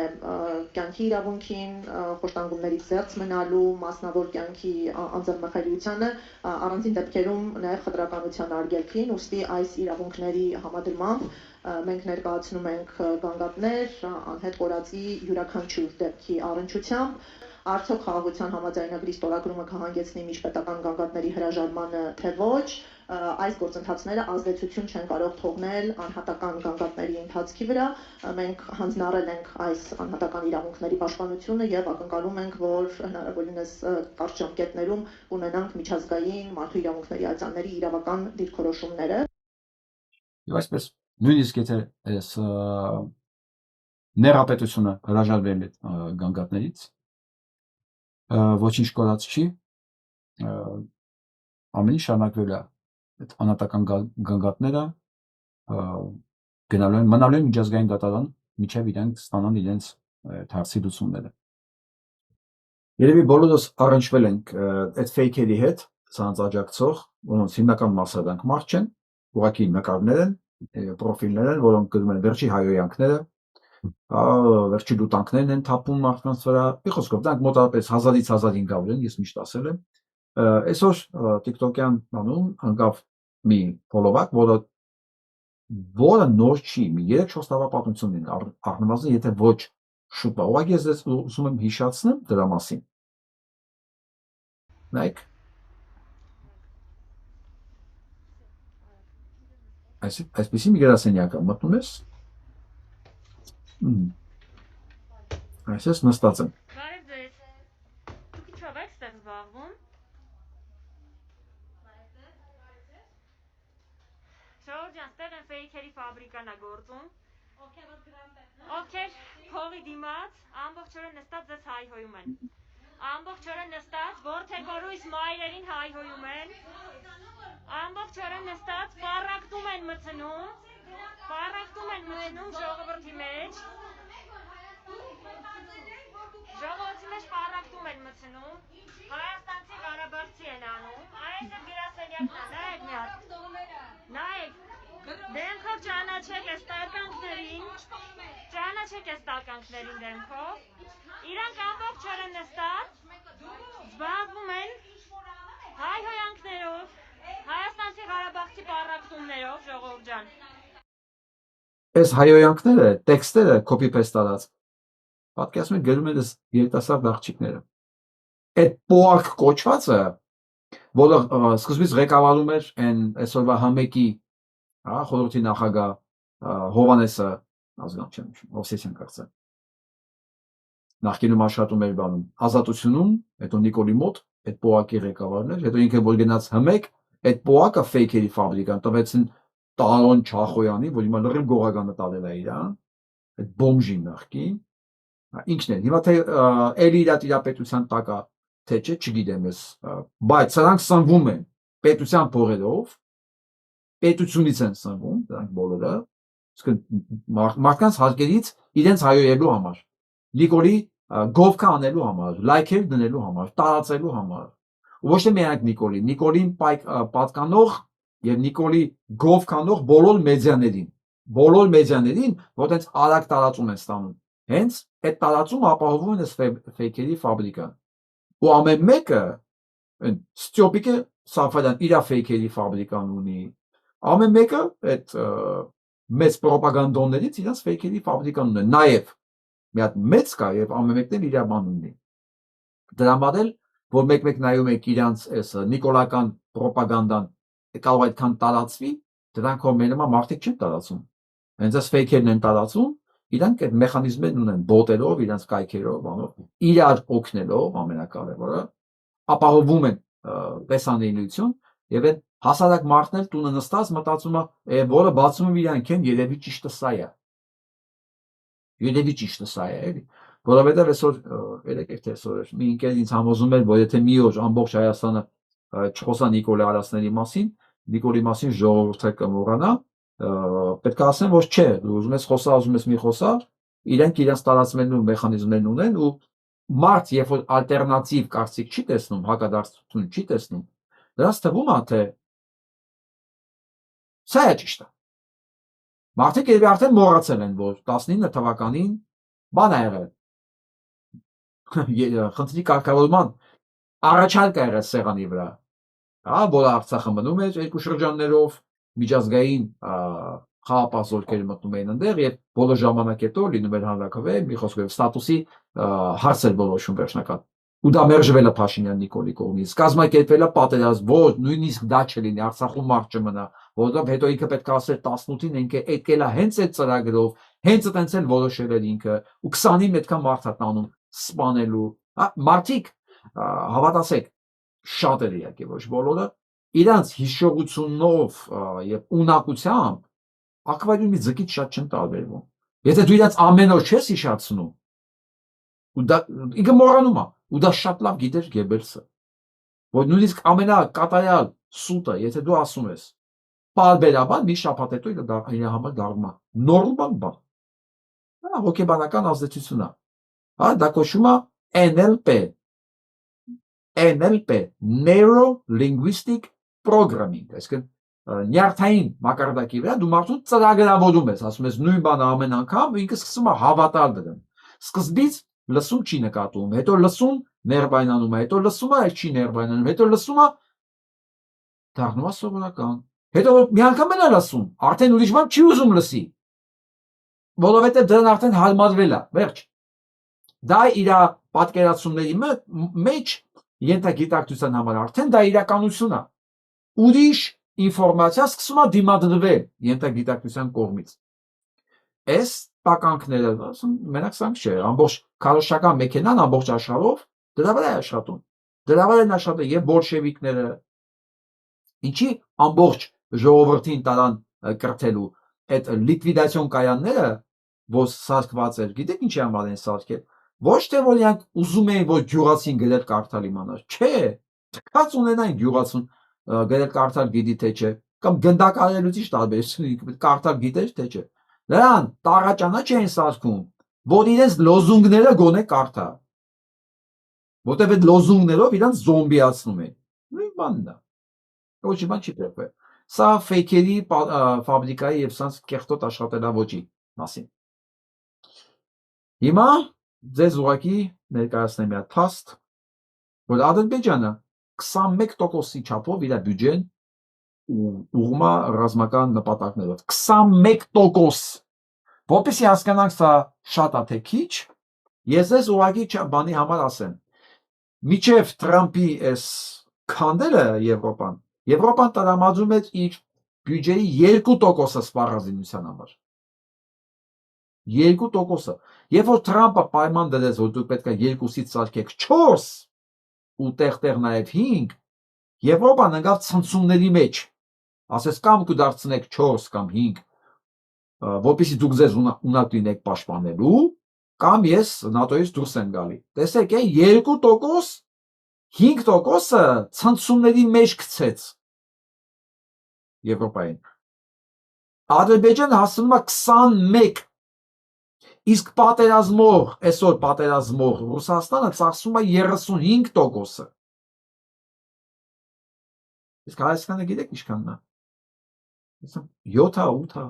կյանքի իրավունքին, խոշտանգումներից զերծ մնալու, մասնավոր կյանքի անձեռնխելիությանը, առանձին դեպքերում նաեւ խտրականության արգելքին, ուստի այս իրավունքների համադրմամբ մենք ներկայացնում ենք գանգատներ անհետ կորածի յուրաքանչյուր դեպքի առնչությամբ, արդյոք խաղաղության համաձայնագրի ստորագրումը կհանգեցնի միջպետական գանգատների հրաժարմանը, թե ոչ, այս գործընթացները ազդեցություն չեն կարող թողնել անհատական գանգատների ընթացքի վրա, մենք հանձնարարել ենք այս անհատական իրավունքների պաշտպանությունը եւ ակնկալում ենք, որ հնարավորինս կարճ ժամկետներում ունենանք միջազգային մարդու իրավունքների արձանների իրավական դիրքորոշումները։ Եվ այսպես նույնիսկ եթե այս ներապետությունը հրաժարվել է գանգատներից, ոչինչ կորած չի, ամենի շարունակվել է այդ անհատական գանգատները մնալու են միջազգային դատարան միջև իրենք ստանան իրենց հարցի լուծումները։ Երևի բոլորս առնչվել ենք այդ ֆեյքերի հետ, ցանց աջակցող, որոնց հիմնական մասը դրանք մարդ չեն, ուղղակի նկարներ են, պրոֆիլներ են, որոնք գրում են վերջի հայոյանքները, վերջի լուտանքներն են թափում մարդկանց վրա, մի խոսքով դրանք մոտավորապես 1000-ից 1500 են, ես միշտ ասել եմ։ Այսօր TikTok-յան բանում անկավ մի ֆոլովակ, որը նոր չի, մի 3-4 տարվա պատմություն ունի, առնվազն եթե ոչ շուտ է, ուղղակի ես ուզում եմ հիշեցնեմ դրա մասին։ Նայեք։ Այսպեսի մի գրասենյակ մտնում ես։ Այսպես նստած եմ։ Բարև ձեզ։ Դուք ինչով եք ստեղ զբաղվում։ Ժողովուրդ ջան, ստեղ են ֆեյքերի ֆաբրիկան է գործում։ Ովքեր փողի դիմաց ամբողջ օրը նստած ձեզ հայհոյում են։ Ամբողջ օրը նստած ворթեգորույս մայրերին հայհոյում են։ Ամբողջ օրը նստած պառակտում են մցնում ժողովրդի մեջ։ Ժողովրդի մեջ պառակտում են մցնում, հայաստանցի ղարաբաղցի են անում, այս է գրասենյակն է, նայեք մի հատ, նայեք, դեմքով ճանաչեք այս տականքներին դեմքով, իրանք ամբողջ օրը նստած, զբաղվում են հայհոյանքներով, հայաստանցի ղարաբաղցի պառակտումներով, ժողովուրդ ջան։ Այս հայոյանքները, տեքստերը copy-paste արած պատկերացնում եք գերում են այս երիտասարդ աղջիկները։ Այդ պոակ կոչվածը, որը սկզբից ղեկավարում էր այն այսօրվա համեկի, հա, խորհրդի նախագահ Հովանեսը, ազգան չեմ հիշում, Օվսեսյան կարծեմ։ Նախկինում աշխատում էր բանում Ազատությունում, հետո Նիկոլի մոտ այդ պոակի ղեկավարն էր, հետո ինքը որ գնաց հմեկ, այդ պոակը ֆեյքերի ֆաբրիկան տվեցին Տարոն Չախոյանի, որ հիմա լրիվ գողականը տալել է իրան, այդ բոմժի նախկին, ինքն է, հիմա թե էլի իր տիրապետության տակ է, թե չէ, չգիտեմ ես, բայց սրանք սնվում են պետության փողերով, պետությունից են սնվում, դրանք բոլորը, մարդկանց հարկերից իրենց հայոյելու համար, Նիկոլի գովքա անելու համար, լայքեր դնելու համար, տարածելու համար, ու ոչ թե միայն Նիկոլին պատկանող եւ Նիկոլի գովքանող բոլոր մեդիաներին, որ հենց արագ տարածում են ստանում, հենց այդ տարածումը ապահովում են այս ֆեյքերի ֆաբրիկան, ու ամեն մեկը Ստյոպիկը Սաֆարյան իր ֆեյքերի ֆաբրիկան ունի, ամեն մեկը այդ մեծ պրոպագանդոններից իրենց ֆեյքերի ֆաբրիկան ունեն, նաեւ մի հատ մեծ կա եւ ամեն մեկն էլ իր բան ունի։ Դրա համար էլ որ մեկ-մեկ նայում եք իրանց այս նիկոլական պրոպագանդան կարող այդքան տարածվի, դրանք որ մեր նման մարդիկ չեն տարածում։ Հենց այս ֆեյքերն են տարածում, իրանք այդ մեխանիզմներն ունեն բոտերով, իրանց կայքերով, բանով, իրար օգնելով ամենակարևորը, ապահովում են տեսանելիություն եւ այդ հասարակ մարդն էլ տունը նստած մտածում է, որը բացում եմ իրանք են, երևի ճիշտը սա է։ Երևի ճիշտը սա է, էլի։ Որովհետև այսօր երեք թե այսօր մի ինքեր ինձ համոզում էր, որ եթե մի օր ամբողջ Հայաստանը չխոսա Նիկոլի Արասների մասին, Նիկոլի մասին ժողովուրդը կմոռանա, պետք է ասեմ, որ չէ, ուզում ես խոսա, ուզում ես մի խոսա, իրենք իրենց տարածմենու մեխանիզմներն ունեն ու մարդ, երբ որ ալտերնատիվ կարծիք չի տեսնում, հակադարձություն չի տեսնում, դրանց թվում է, թե սա է ճիշտը։ Մարդիկ երբ արդեն մոռացել են, որ 19 թվականին բան ա եղել, խնդրի կարգավորման առաջարկ ա եղել սեղանի վրա, որ Արցախը մնում էր երկու շրջաններով, միջազգային խաղապահ զորքերը մտնում էին ընդեղ եւ բոլոր ժամանակ հետո լինում էր հանրաքվե, մի խոսքով ստատուսի հարց էր որոշում վերջնական։ Ու դա մերժվել է Փաշինյան Նիկոլի կողմից, կազմակերպվել է պատերազմ, որ նույնիսկ դա չլինի, Արցախում մարդ չմնա, որովհետեւ հետո ինքը պետք է ասեր 18-ին ինքը եկել է հենց այդ ծրագրով, հենց այդպես էլ որոշել էր ինքը, ու 20-ին այդքան մարդ է տանում սպանելու։ Մարդիկ հավատացեք, շատերը իհարկե ոչ բոլորը, իրանց հիշողությունով եւ ունակությամբ ակվարիումի ձկից շատ չեն տարբերվում։ Եթե դու իրանց ամեն օր չես հիշացնում, ու դա ինքը մոռանում է, ու դա շատ լավ գիտեր Գեբելսը, որ նույնիսկ ամենակատարյալ սուտը, եթե դու ասում ես, պարբերաբար մի շաբաթ հետո իր համար դառնում է նորմալ բան։ Դա հոգեբանական ազդեցություն է։ Դա կոչվում է NLP, Neuro Linguistic Programming, այսինքն նյարդային մակարդակի վրա դու մարդուն ծրագրավորում ես, ասում ես նույն բանը ամեն անգամ, ու ինքը սկսում է հավատալ դրան։ Սկզբից լսում չի նկատում, հետո լսում ներբայնանում է, հետո լսում է չի ներբայնանում, հետո լսում է դառնում է սովորական։ Հետո մի անգամ էլ լսում, արդեն ուրիշ բան չի ուզում լսի, որովհետև դրան արդեն հարմարվել է, վերջ։ Դա իր պատկերացումների մեջ ենթագիտակցության համար արդեն դա իրականություն է։ Ուրիշ ինֆորմացիա սկսում է դիմադրվել ենթագիտակցության կողմից։ Այս տականքները, մենակ սրանք չէ, ամբողջ քարոշչական մեքենան ամբողջ աշխարհով դրա վրա է աշխատում։ Դրա վրա են աշխատել եւ բոլշևիկները, ինչի ամբողջ ժողովրդին տարան կրթելու այդ լիկվիդացիոն կայանները, որ սարքված էր, գիտեք ինչի համար են սարքել։ Ոչ թե որ իրանք ուզում էին, որ գյուղացին գրել կարդալ իմանար, չէ, թքած ունենային գյուղացուն գրել կարդալ գիտի թե չէ, կամ գնդակարելուց ինչ տարբերություն, կարդալ գիտեր թե չէ։ Նրան տառաճանաչ էին սարքում, որ իրենց լոզունգները գոնե կարդա, որտեղ այդ լոզունգներով իրանց զոմբիացնում են։ Նույն բանն է։ Ոչ մի բան չի փոխվել։ Սա ֆեյքերի ֆաբրիկայի եւ սրանց կեղտոտ աշխատելավոճի մասին։ Հիմա ձեզ ուղղակի ներկայացնեմ մի հատ փաստ, որ Ադրբեջանը 21%-ի չափով իր բյուջեն ուղղում է ռազմական նպատակներով։ 21%։ Որպեսզի հասկանանք սա շատ է թե քիչ, Ես ես ուղղակի բանի համար ասեմ։ Միջև Տրամփի այս քանդելը Եվրոպան տրամադրում է իր բյուջեի 2%-ը սպառազինության համար։ 2%-ը։ Երբ որ Տրամփը պայման դրեց, որ դուք պետք է 2-ից սարքեք 4 ու տեղ նաև 5, Եվրոպան ընկավ ցնցումների մեջ։ Ասես կամ կդարձնեք 4 կամ 5, որպեսզի դուք ձեզ ունակ լինեք պաշտպանելու, կամ ես ՆԱՏՕ-ից դուրս եմ գալի։ Տեսեք, 2%, 5%-ը ցնցումների մեջ գցեց Եվրոպային։ Ադրբեջանը հասնում է 21, իսկ այսօր պատերազմող Ռուսաստանը ծախսում է 35%-ը։ Իսկ Հայաստանը գիտեք ինչքանն է։ 7-8-ը։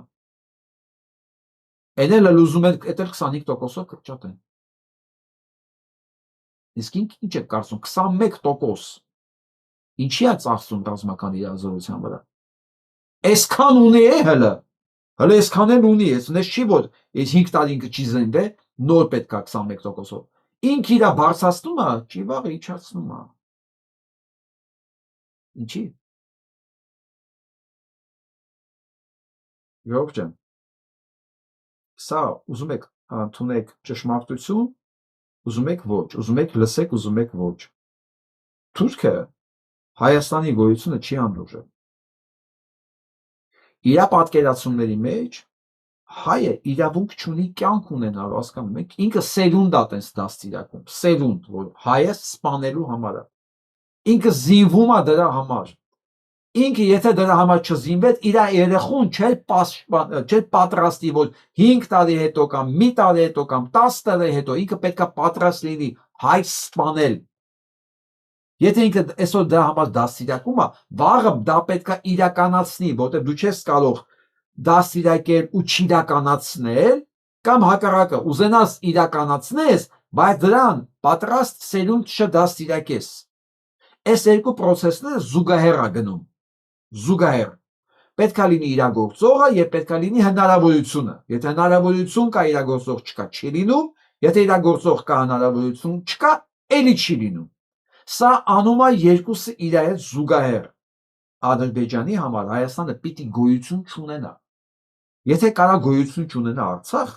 Էնել լուզում են, էտել 25%-ով կրճատ են։ Իսկ ինչ եք կարծում, 21%։ Ինչի է ծախսում ռազմական իրազորության վրա։ Այսքան ունի է հələ այսքան էլ ունի, ես չի որ այս 5 տարի ինքը չի զենվե, նոր պետք է 21%-ով։ Ինքը իրա բարձրացնում է, չի վաղը իջացնում է։ Ինչի։ Ժողովուրդ ջան, սա ուզում եք ընդունեք ճշմարտություն, ուզում եք ոչ, ուզում եք լսեք, ուզում եք ոչ։ Թուրքը Հայաստանի գոյությունը չի անհրաժեշտ։ Իրա պատկերացումների մեջ հայը իրավունք չունի կյանք ունենալ, հասկանում եք, ինքը սերունդ է տես դաստիարակում, սերունդ, որ հայը սպանելու համար է։ Ինքը զինվում է դրա համար։ Ինքը եթե դրա համար չզինվեց, իր երեխուն չէր պատրաստի, որ 5 տարի հետո կամ մի տարի հետո կամ 10 տարի հետո ինքը պետքա պատրաստ լինի հայ սպանել։ Եթե ինքը այսօր դրա համար դաստիարակում է, վաղը դա պետքա իրականացնի, որտեղ դու չես կարող դաստիարակել ու չիրականացնել, կամ հակառակը ուզենաս իրականացնես, բայց դրան պատրաստ սերունդ չդաստիարակես։ Այս երկու process-ները զուգահեռ է գնում։ Զուգահեռ։ Պետք է լինի իրագործողը եւ պետք է լինի հնարավորությունը։ Եթե հնարավորություն կա, իրագործող չկա, չի լինում, եթե իրագործող կա, հնարավորություն չկա, էլի չի լինում։ Սա անում է երկուսը իր հետ զուգահեռ։ Ադրբեջանի համար Հայաստանը պիտի գոյություն չունենա։ Եթե կարա գոյություն չունենա Արցախ,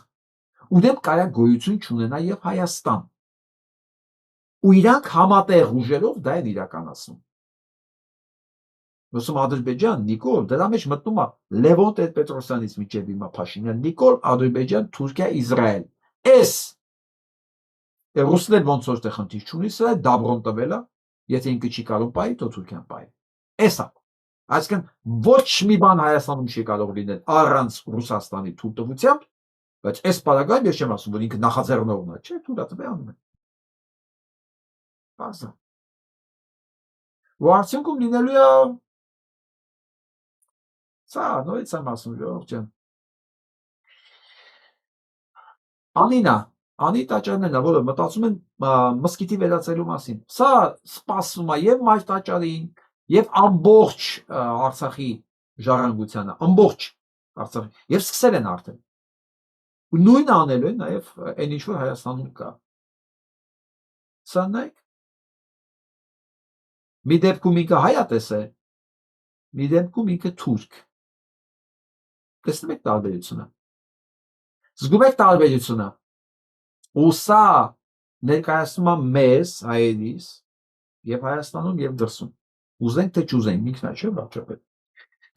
ուրեմն կարա գոյություն չունենա եւ Հայաստան։ Ու իրանք համատեղ ուժերով դա են իրականացնում։ Ոսում Ադրբեջան, Նիկոլ, դրա մեջ մտնում է Լևոն Տեր-Պետրոսյանից մինչև հիմա Փաշինյան, Նիկոլ, Ադրբեջան, Թուրքիա, Իսրայել։ Էս ռուսներ ոնց որ խնդիր չունի, սա դաբրոն տվել է, եթե ինքը չի կարող պայի, то Թուրքիան պայի։ Էսա։ Այսինքն ոչ մի բան Հայաստանում չի կարող լինել առանց Ռուսաստանի թույլտվությամբ, բայց այս պարագայում ես չեմ ասում, որ ինքը նախաձեռնողն է, չէ, թույլատվի անում է։ Բարձր։ Ու արդյունքում լինելու է սա, նորից եմ ասում, ժողովուրդ ջան։ Անի տաճարներն է, որը մտածում են մզկիթի վերածելու մասին։ Սա սպասվում է եւ մայր տաճարին, եւ ամբողջ Արցախի ժառանգությանը, ամբողջ Արցախի, եւ սկսել են արդեն։ Ու նույնը անելու են նաեւ այն ինչ որ Հայաստանում կա։ Սա նայեք։ Մի դեպքում ինքը հայ է տեսել, մի դեպքում ինքը թուրք։ Տեսնում եք տարբերությունը։ Զգում եք տարբերությունը։ Ու սա ներկայացնում է մեզ հայերիս եւ Հայաստանում եւ դրսում։ Ուզենք թե չուզենք, ինքն է չէ՞ վարչապետ։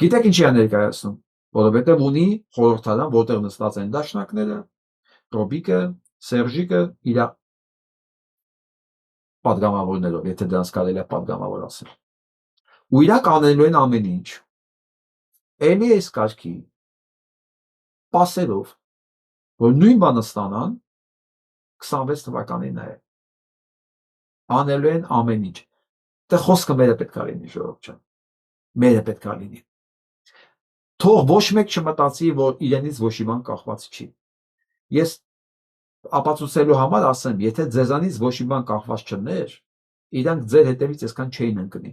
Գիտեք ինչի է ներկայացնում, որովհետեւ ունի խորհրդարան, որտեղ նստած են դաշնակները, Ռոբիկը, Սերժիկը, իր պատգամավորներով, եթե դրանց կարելի է պատգամավոր ասել։ Ու իրանք անելու են ամեն ինչ։ Էլի էս կարգի պասերով, որ նույն բանը ստանան 26 թվականին է։ Անելու են ամեն ինչ։ Դե խոսքը մերը պետք է լինի, ժողովուրդ ջան։ Մերը պետք է լինի։ Թող ոչ մեկ չմտածի, որ իրենից ոչ մի բան կախված չի։ Ես ապացուցելու համար ասեմ, եթե ձեզանից ոչ մի բան կախված չներ, իրանք ձեր հետևից այսքան չէին ընկնի։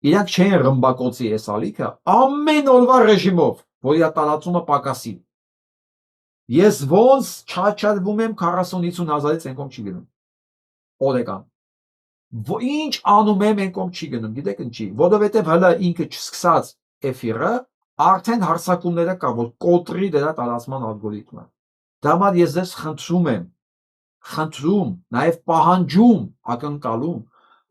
Իրանք չէին ռմբակոծի այս ալիքը ամեն օրվա ռեժիմով, որ իր տարածումը պակասի։ Ես ոնց չաչարվում եմ 40-50 հազարից ենկոմ չի գնում։ Օրեկան։ Ինչ անում եմ ենկոմ չի գնում, գիտեք ինչի, որովհետև հələ ինքը չսկսած էֆիրը արդեն հարցակումները կա, որ կոտրի դրա տարածման ալգորիթմը։ Դա համար ես ձեզ խնդրում, նաև պահանջում, ակնկալում,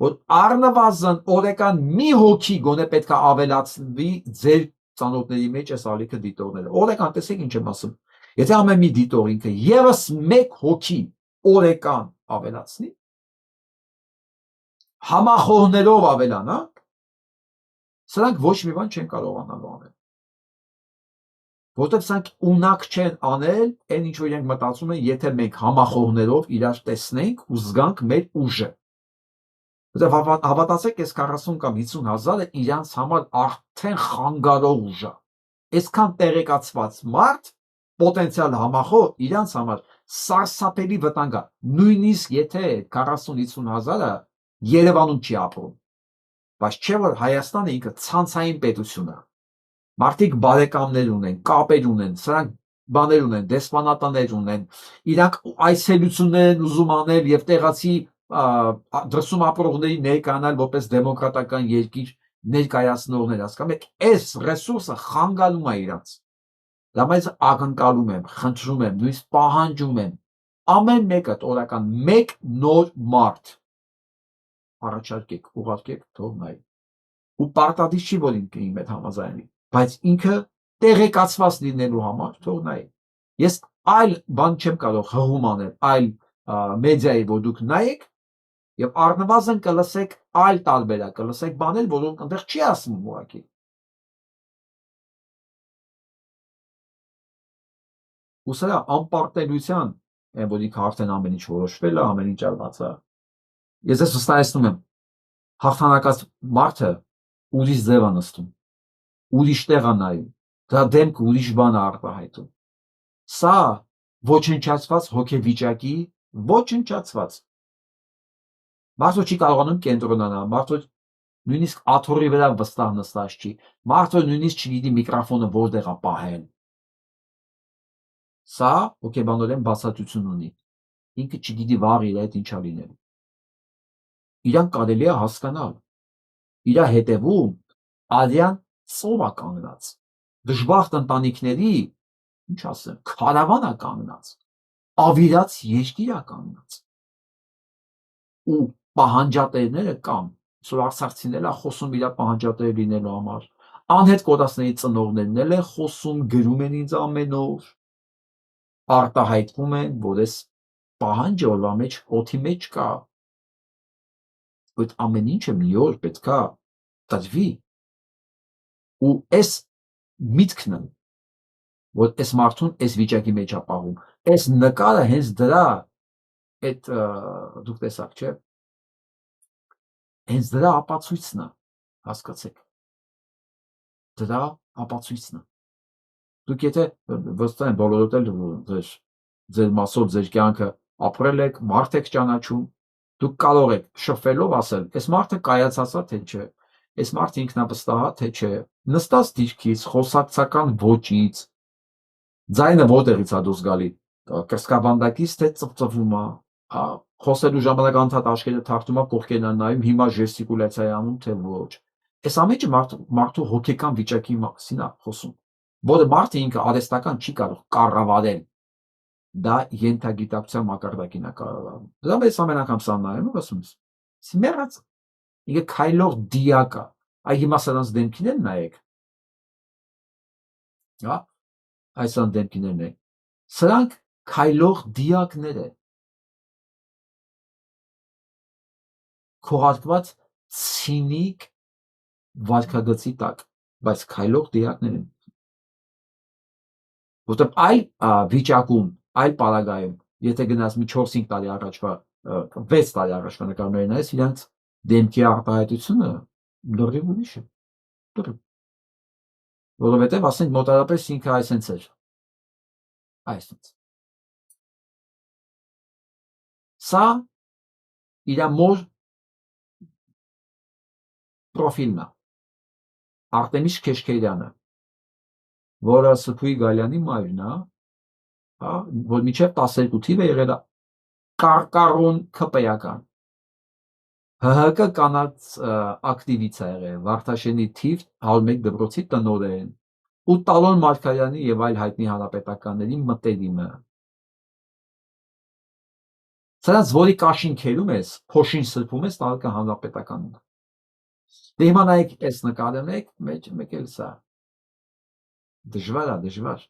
որ առնվազն օրեկան մի հոգի գոնե պետք է ավելացվի ձեր ծանոթների մեջ այս ալիքը դիտողները։ Օրեկան տեսեք ինչ եմ ասում։ Եթե ամեն մի դիտող ինքը եւս մեկ հոգի օրեկան ավելացնի, համախոհներով ավելանա, սրանք ոչ մի բան չեն կարողանալու անել։ Որտեւ սրանք ունակ չեն անել, այն ինչ որ իրենք մտածում են, եթե մենք համախոհներով իրար տեսնենք ու զգանք մեր ուժը։ Որտեւ հավատացեք, այս 40 կամ 50 հազարը իրանց համար արդեն խանգարող ուժ է։ Այսքան տեղեկացված մարդ պոտենցիալ համախոհ իրանց համար սարսափելի վտանգ է, նույնիսկ եթե 40-50 հազարը Երևանում չի ապրում, բայց չէ որ Հայաստանը ինքը ցանցային պետություն է։ Մարդիկ բարեկամներ ունեն, կապեր ունեն, սրանք բաներ ունեն, դեսպանատներ ունեն, իրանք այցելություններ են ուզում անել եւ տեղացի դրսում ապրողների ներկայանալ որպես դեմոկրատական երկիր ներկայացնողներ, հասկանում եք, այս ռեսուրսը խանգարում է իրանց։ Դա մեզ ակնկալում եմ, խնդրում եմ, նույնիսկ պահանջում եմ ամեն մեկը օրական մեկ նոր մարդ առաջարկեք, ուղարկեք, թող նայ։ Ու պարտադիր չի որ ինքը իմ հետ համաձայնի, բայց ինքը տեղեկացված լինելու համար թող նայ։ Ես այլ բան չեմ կարող հղում անել, այլ մեդիայի, որ դուք նայեք եւ առնվազն կլսեք այլ տարբերակ, կլսեք բաներ, որոնք այնտեղ չի ասվում ուղղակի։ Ու սրա անպարտելիության, որ ինքը արդեն ամեն ինչ որոշվել է, ամեն ինչ արված է։ Ես ես վստահեցնում եմ, հաղթանակած մարդը ուրիշ ձև է նստում, ուրիշ տեղ է նայում, դրա դեմքը ուրիշ բան է արտահայտում։ Սա ոչնչացված հոգեվիճակի ոչնչացված։ Մարդը չի կարողանում կենտրոնանալ, մարդը նույնիսկ աթոռի վրա վստահ նստած չի, մարդը նույնիսկ չգիտի միկրոֆոնը որտեղ է պահել։ Սա հոգեբանորեն բացատրություն ունի։ Ինքը չգիտի վաղ իր հետ ինչա լինելու։ Իրան կարելի է հասկանալ։ Իրա հետևում արյան ծով է կանգնած։ Դժբախտ ընտանիքների, ինչ ասեմ, քարավան է կանգնած։ Ավիրած երկիր է կանգնած։ Ու պահանջատերները կան, այսօր արցախցիներն է խոսում իր պահանջատեր լինելու համար։ Անհետ կորածների ծնողներն էլ են խոսում, գրում են ինձ ամեն օր, արտահայտվում են, որ այս պահանջը օրվա մեջ օդի մեջ կա։ Այդ ամեն ինչը մի օր պետքա տրվի։ Ու այս միտքն է, որ այս մարդուն այս վիճակի մեջ է պահում։ Այս նկարը հենց դրա այդ դուք տեսաք, չէ՞։ Հենց դրա ապացույցն է, հասկացեք։ Դրա ապացույցն է։ Դուք եթե վստահ եմ բոլորդ էլ ձեր մասով ձեր կյանքը ապրել եք, մարդ եք ճանաչում, դուք կարող եք շփվելով ասել, այս մարդը կայացած է թե չէ, այս մարդը ինքնավստահ է թե չէ, նստած դիրքից, խոսակցական ոճից, ձայնը որտեղից է դուրս գալի, կրծքավանդակից թե ծվծվում է, խոսելու ժամանակ անդադ աչքերը թարթում է, կողքերն են նայում, հիմա ժեստիկուլյացիա է անում թե ոչ։ Այս ամենը մարդու հոգեկան վիճակի մասին է խոսում, որը մարդը ինքը արհեստական չի կարող կառավարել։ Դա ենթագիտակցության մակարդակին է կառավարում։ Դրա մեծ ամեն անգամ սա նայում ու ասում ես, սիմերած, ինքը քայլող դիակ է։ Այ հիմա սրանց դեմքին նայեք։ Հա, այս դեմքիներն են։ Սրանք քայլող դիակներ են։ Քողարկված ցինիկ վարքագծի տակ, բայց քայլող դիակներ են։ Որտեղ այլ վիճակում, այլ պարագայում, եթե գնաս մի 4-5 տարի առաջվա, 6 տարի առաջվա նկարներն այս, իրանց դեմքի արտահայտությունը լրիվ ուրիշ է։ Լրիվ։ Որովհետև ասենք մոտարապես ինքը այսենց էր։ Այսենց։ Սա իր մոր պրոֆիլն է։ Արտեմիս Քեշքերյանը, որը Սփյուռքի Գալյանի մայրն է, հա, որ միջև 12 թիվը եղել է կարկառուն քպեական։ ՀՀԿ կանած ակտիվից է եղել Վարդաշենի թիվ 101 դպրոցի տնօրեն ու Տալոն Մարգարյանի եւ այլ հայտնի հանրապետականների մտերիմը։ Սրանց որի կաշինքերում ես, փոշին սրբում ես տալկը հանրապետականում։ Դե հիմա նայեք այս նկարենք, մեկ էլ սա։ Դժվար։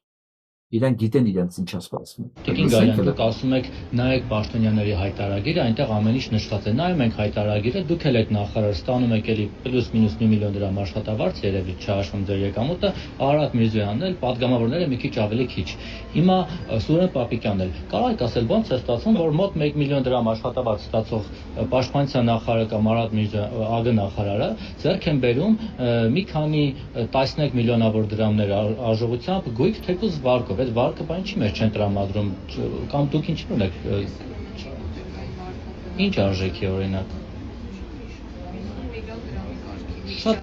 Իրենք գիտեն իրենց ինչա սպասվում։ Տիկին Գալյան, դուք ասում եք նայեք Պաշտոնյանների հայտարարագիրը, այնտեղ ամեն ինչ նշված է։ Նայում ենք հայտարարագիրը, դուք էլ եք նախարար ստանում եք էլի պլյուս-մինուս 1 միլիոն դրամ աշխատավարձ, երևի չհաշվում ձեր եկամուտը, Արարատ Միրզոյանն էլ, պատգամավորները մի քիչ ավելի քիչ։ Հիմա Սուրեն Պապիկյանն էլ, կարող եք ասել ո՞նց է ստացվում, որ մոտ 1 միլիոն դրամ աշխատավարձ ստացող Պաշտպանության նախարարը կամ Արարատ Միրզոյան ԱԳ նախարարը ձեռք են բերում մի քանի տասնյակ միլիոնավոր դրամներ արժողությամբ գույք թեկուզ վարկով։ Այդ վարկը բան ինչի մեջ չեն տրամադրում կամ դուք ինչ ունեք ինչ արժեքի օրինակ շատ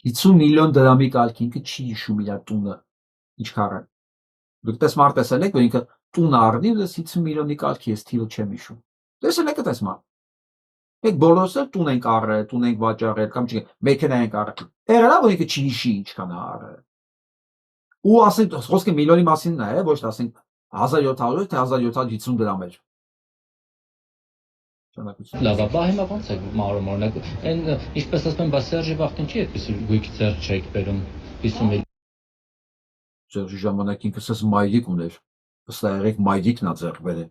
50 միլիոն դրամի կարգ ինքը չի հիշում իր տունը ինչքան է դուք տեսմար տեսել եք որ ինքը տուն առնի ու 50 միլիոնի կարգի ես թիվը չեմ հիշում տեսել եք տեսմար եք բոլորս էլ տուն ենք առել տուն ենք վաճառել կամ չի մեքենա ենք առել եղել որ ինքը չի հիշի ինչքան է առել ու ասենք խոսքը միլիոնի մասին է ոչ թե ասենք 1700 թե 1750 դրամ էր լավ բա հիմա ո՞նց է մարում օրինակ այն ինչպես ասում են բա Սերժի վախտին չի այդպեսի գույք ձեռք չեք բերում 50 միլիոն Սերժի ժամանակ ինքս ես մայրիկ ուներ ըստ եղեք մայրիկն է ձեռք բերել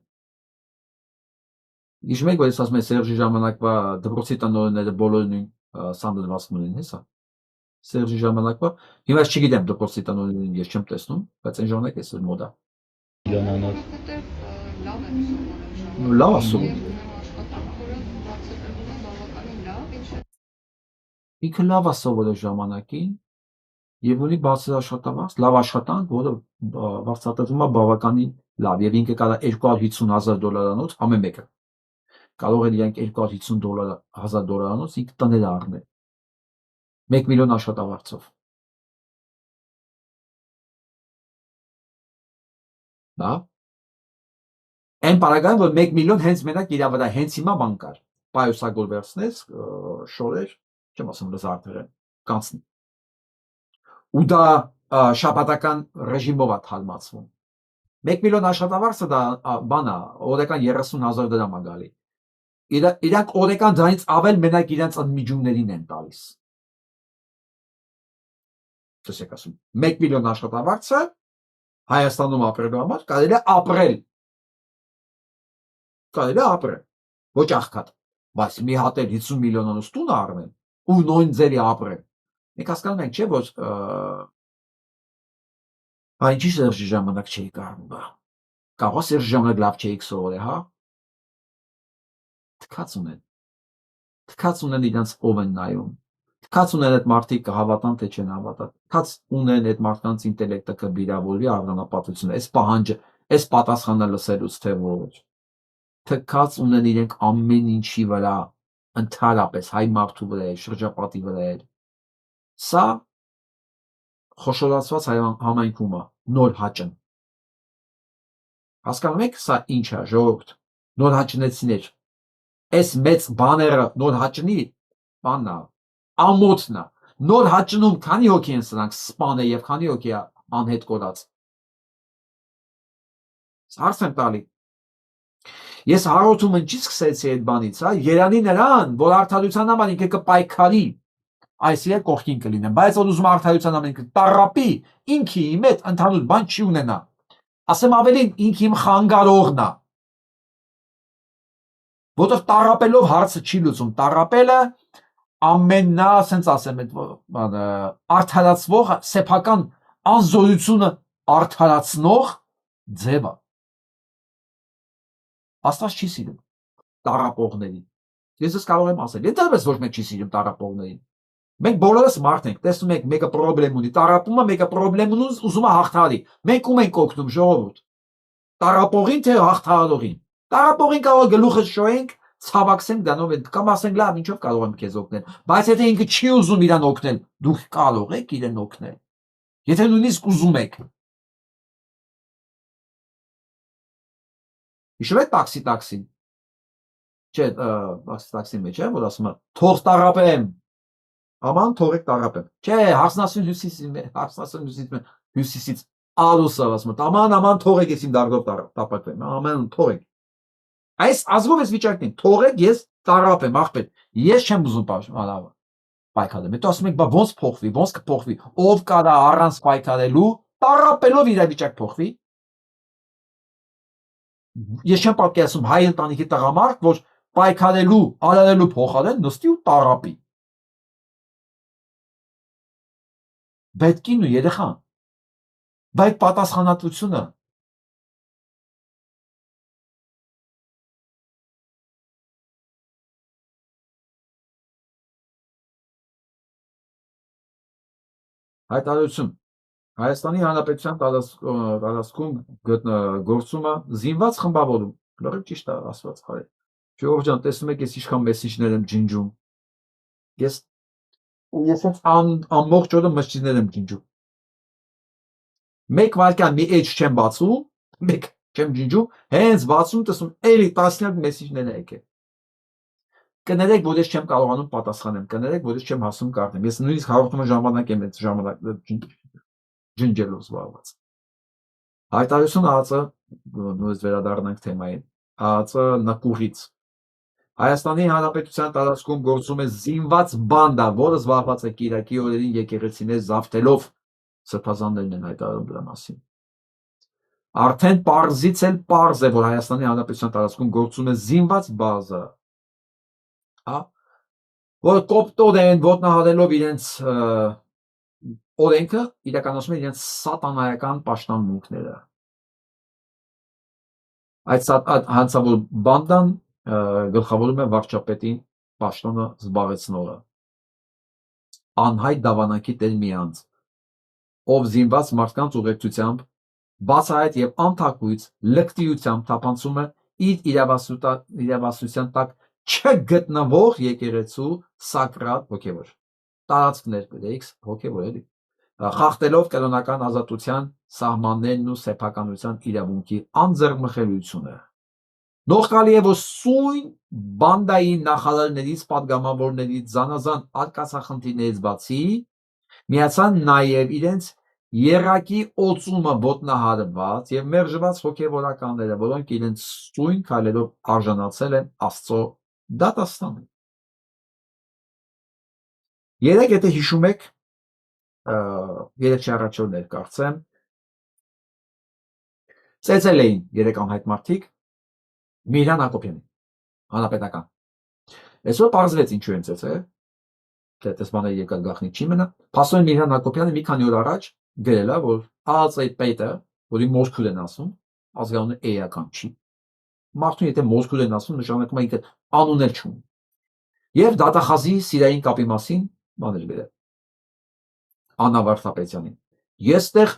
Իշմեք որ ես ասում եմ Սերժի ժամանակվա դպրոցի տնօրենները բոլորն են սանդրվածք ունեն հեսա Սերժի ժամանակվա հիմա ես չգիտեմ դպրոցի տնօրեններին ես չեմ տեսնում բայց այն ժամանակ էս էր մոդա միլիոնանոց լավ ասում ինքը լավ է սովորել ժամանակին եւ ունի բարձր աշխատավարձ լավ աշխատանք որը վարձատրվում է բավականին լավ եւ ինքը կարա $250,000 ամեն մեկը կարող է իրանք $250,000 ինքը տներ առնել 1 միլիոն աշխատավարձով դա այն պարագայում որ 1 միլիոն հենց մենակ իր վրա հենց հիմա բան կար պայուսագոր վերցնես շորեր չեմ ասում լզարդերը կանցնի ու դա շաբաթական ռեժիմով է թալմացվում 1 միլիոն աշխատավարձը դա բան է օրական 30,000 դրամ է գալի իրանք օրական դրանից ավել մենակ իրանց ընդմիջումներին են տալիս տեսեք ասում 1 միլիոն աշխատավարձը Հայաստանում ապրելու համար կարելի է ապրել ոչ աղքատ բայց մի հատ էլ 50 միլիոնանոց տուն առնել ու նույն ձերի ապրել մենք հասկանում ենք չէ որ ինչի Սերժի ժամանակ չէի կարում կարող Սերժի ժամանակ լավ չէիք սովորել հա թքած ունեն իրենց ով են նայում թքած ունեն այդ մարդիկ կհավատան թե չեն հավատա թքած ունեն այդ մարդկանց ինտելեկտը կվիրավորվի առանապատվությունը այս պահանջը այս պատասխանը լսելուց թե ոչ թքած ունեն իրենք ամեն ինչի վրա ընդհանրապես հայ մարդու վրա շրջապատի վրա սա խոշորացված համայնքում է նոր հաճն հասկանում եք սա ինչ է ժողովուրդ նոր հաճնեցիներ այս մեծ բաները նոր հաճնի բանն է ամոթն է նոր հաճնում քանի հոգի են սրանք սպանել եւ քանի հոգի է անհետ կորած հարց եմ տալի ես հարոթում ինչի սկսեցի այդ բանից հա Երանի նրան որ արդարության համար ինքը կպայքարի այս իր կողքին կլինեն բայց որ ուզում արդարության համար ինքը տարապի ինքի իմ հետ ընդհանուր բան չի ունենա ասեմ ավելին ինքը իմ խանգարողն է որտեղ տարապելով հարցը չի լուծում տարապելը ամենա ասենց ասեմ այդ արդարացվող սեփական անզորությունը արդարացնող ձևը Աստված չի սիրում տարապողներին ես ես կարող եմ ասել ընդհանրապես ոչ մեկ չի սիրում տարապողներին մենք բոլորս մարդ ենք տեսնում եք մեկը պրոբլեմ ունի տարապումը մեկը պրոբլեմ ունի ուզում է հաղթահարի մենք ում ենք օգնում ժողովուրդ տարապողին թե հաղթահարողին տարապողին կարող գլուխը շոյենք ցավակսենք դանով կամ ասենք լավ ինչով կարող եմ քեզ օգնել բայց եթե ինքը չի ուզում իրան օգնել դուք կարող եք իրեն օգնել եթե նույնիսկ ուզում եք Հիշում եք տաքսին։ Չէ, տաքսին մեջ է, որ ասում է թող տարապեմ։ Աման թողեք տարապեմ։ Չէ, հարսնասուն հյուսիսից ալուսը ասում է, աման թողեք ես իմ դարգով տապակվեմ, ամեն թողեք։ Այս ազգով ես վիճակն եմ, թողեք ես տարապեմ, աղբեր, ես չեմ ուզում պայքարել։ Հետո ասում եք, բա ոնց կփոխվի, ով կարա առանց պայքարելու, տարապելով իրավիճակ փոխվի։ Ես չեմ պատկերացնում հայ ընտանիքի տղամարդ, որ պայքարելու, արարելու փոխարեն նստի ու տարապի։ Բայց կինն ու երեխան, բայց պատասխանատվությունը հայտարարություն Հայաստանի Հանրապետության տարածքում գործումը զինված խմբավորում, լրիվ ճիշտ է ասված հայ։ Ժողովուրդ ջան, տեսնում եք ես ինչքան մեսիջներ եմ ջնջում։ Ես հենց ամբողջ օրը մեսիջներ եմ ջնջում։ Մեկ վայրկյան մի էջ չեմ բացում, մեկ չեմ ջնջում, հենց բացում տեսնում էլի տասնյակ մեսիջներ է եկել։ Կներեք, որ ես չեմ կարողանում պատասխանեմ, կներեք, որ ես չեմ հասնում կարդեմ։ Ես նույնիսկ հաղորդումը ժամանակ եմ այդ ժամանակ ջնջելով զբաղված։ Հայտարարություն ԱԱԾ, նույնիսկ վերադառնանք թեմային, ԱԱԾ նկուղից։ Հայաստանի Հանրապետության տարածքում գործում է զինված բանդա, որը զբաղված է կիրակի օրերին եկեղեցիներ զավթելով, սրբազաններն են հայտարարում դրա մասին։ Արդեն պարզից էլ պարզ է, որ Հայաստանի Հանրապետության տարածքում գործում է զինված բազա, որ կոպտոտ են ոտնահարելով իրենց օրենքը, իրականացնում են իրենց սատանայական պաշտամունքները։ Այդ հանցավոր բանդան գլխավորում է վարչապետի պաշտոնը զբաղեցնողը։ Անհայտ դավանանքի տեր մի անձ, ով զինված մարդկանց ուղեկցությամբ բացահայտ եւ անթակույց լկտիությամբ թափանցում է իր իրավասության տակ չգտնվող եկեղեցու սակրատ հոգևոր տարածքներ գրեիքս հոգևոր էլի խախտելով կրոնական ազատության սահմաններն ու սեփականության իրավունքի անձեռնմխելիությունը։ Նողկալի է, որ սույն բանդայի նախարարներից, պատգամավորներից, զանազան արկածախնդիրներից բացի միացան նաև իրենց եռակի օծումը ոտնահարված եւ մերժված հոգեվորականները, որոնք իրենց սույն քայլերով արժանացել են Աստծո դատաստանին։ Երեք, եթե հիշում եք, երեք չառաջորներ կարծեմ, ծեծել էին երեք անհայտ մարդիկ Միրան Հակոբյանին, հանրապետական։ Այսօր պարզվեց ինչու են ծեծել, թե տեսմանների երկար գաղտնիք չի մնա։ Փաստորեն Միրան Հակոբյանը մի քանի օր առաջ գրել է, որ ԱԱԾ-ի պետը, որի մոսկուլ են ասում, ազգանունը էական չի։ Մարդուն եթե մոսկուլ են ասում, նշանակում է ինքը անուններ չունի։ Եվ դատախազի սիրային կապի մասին բաներ գրել։ Աննա Վարդապետյանին։ Ես այդտեղ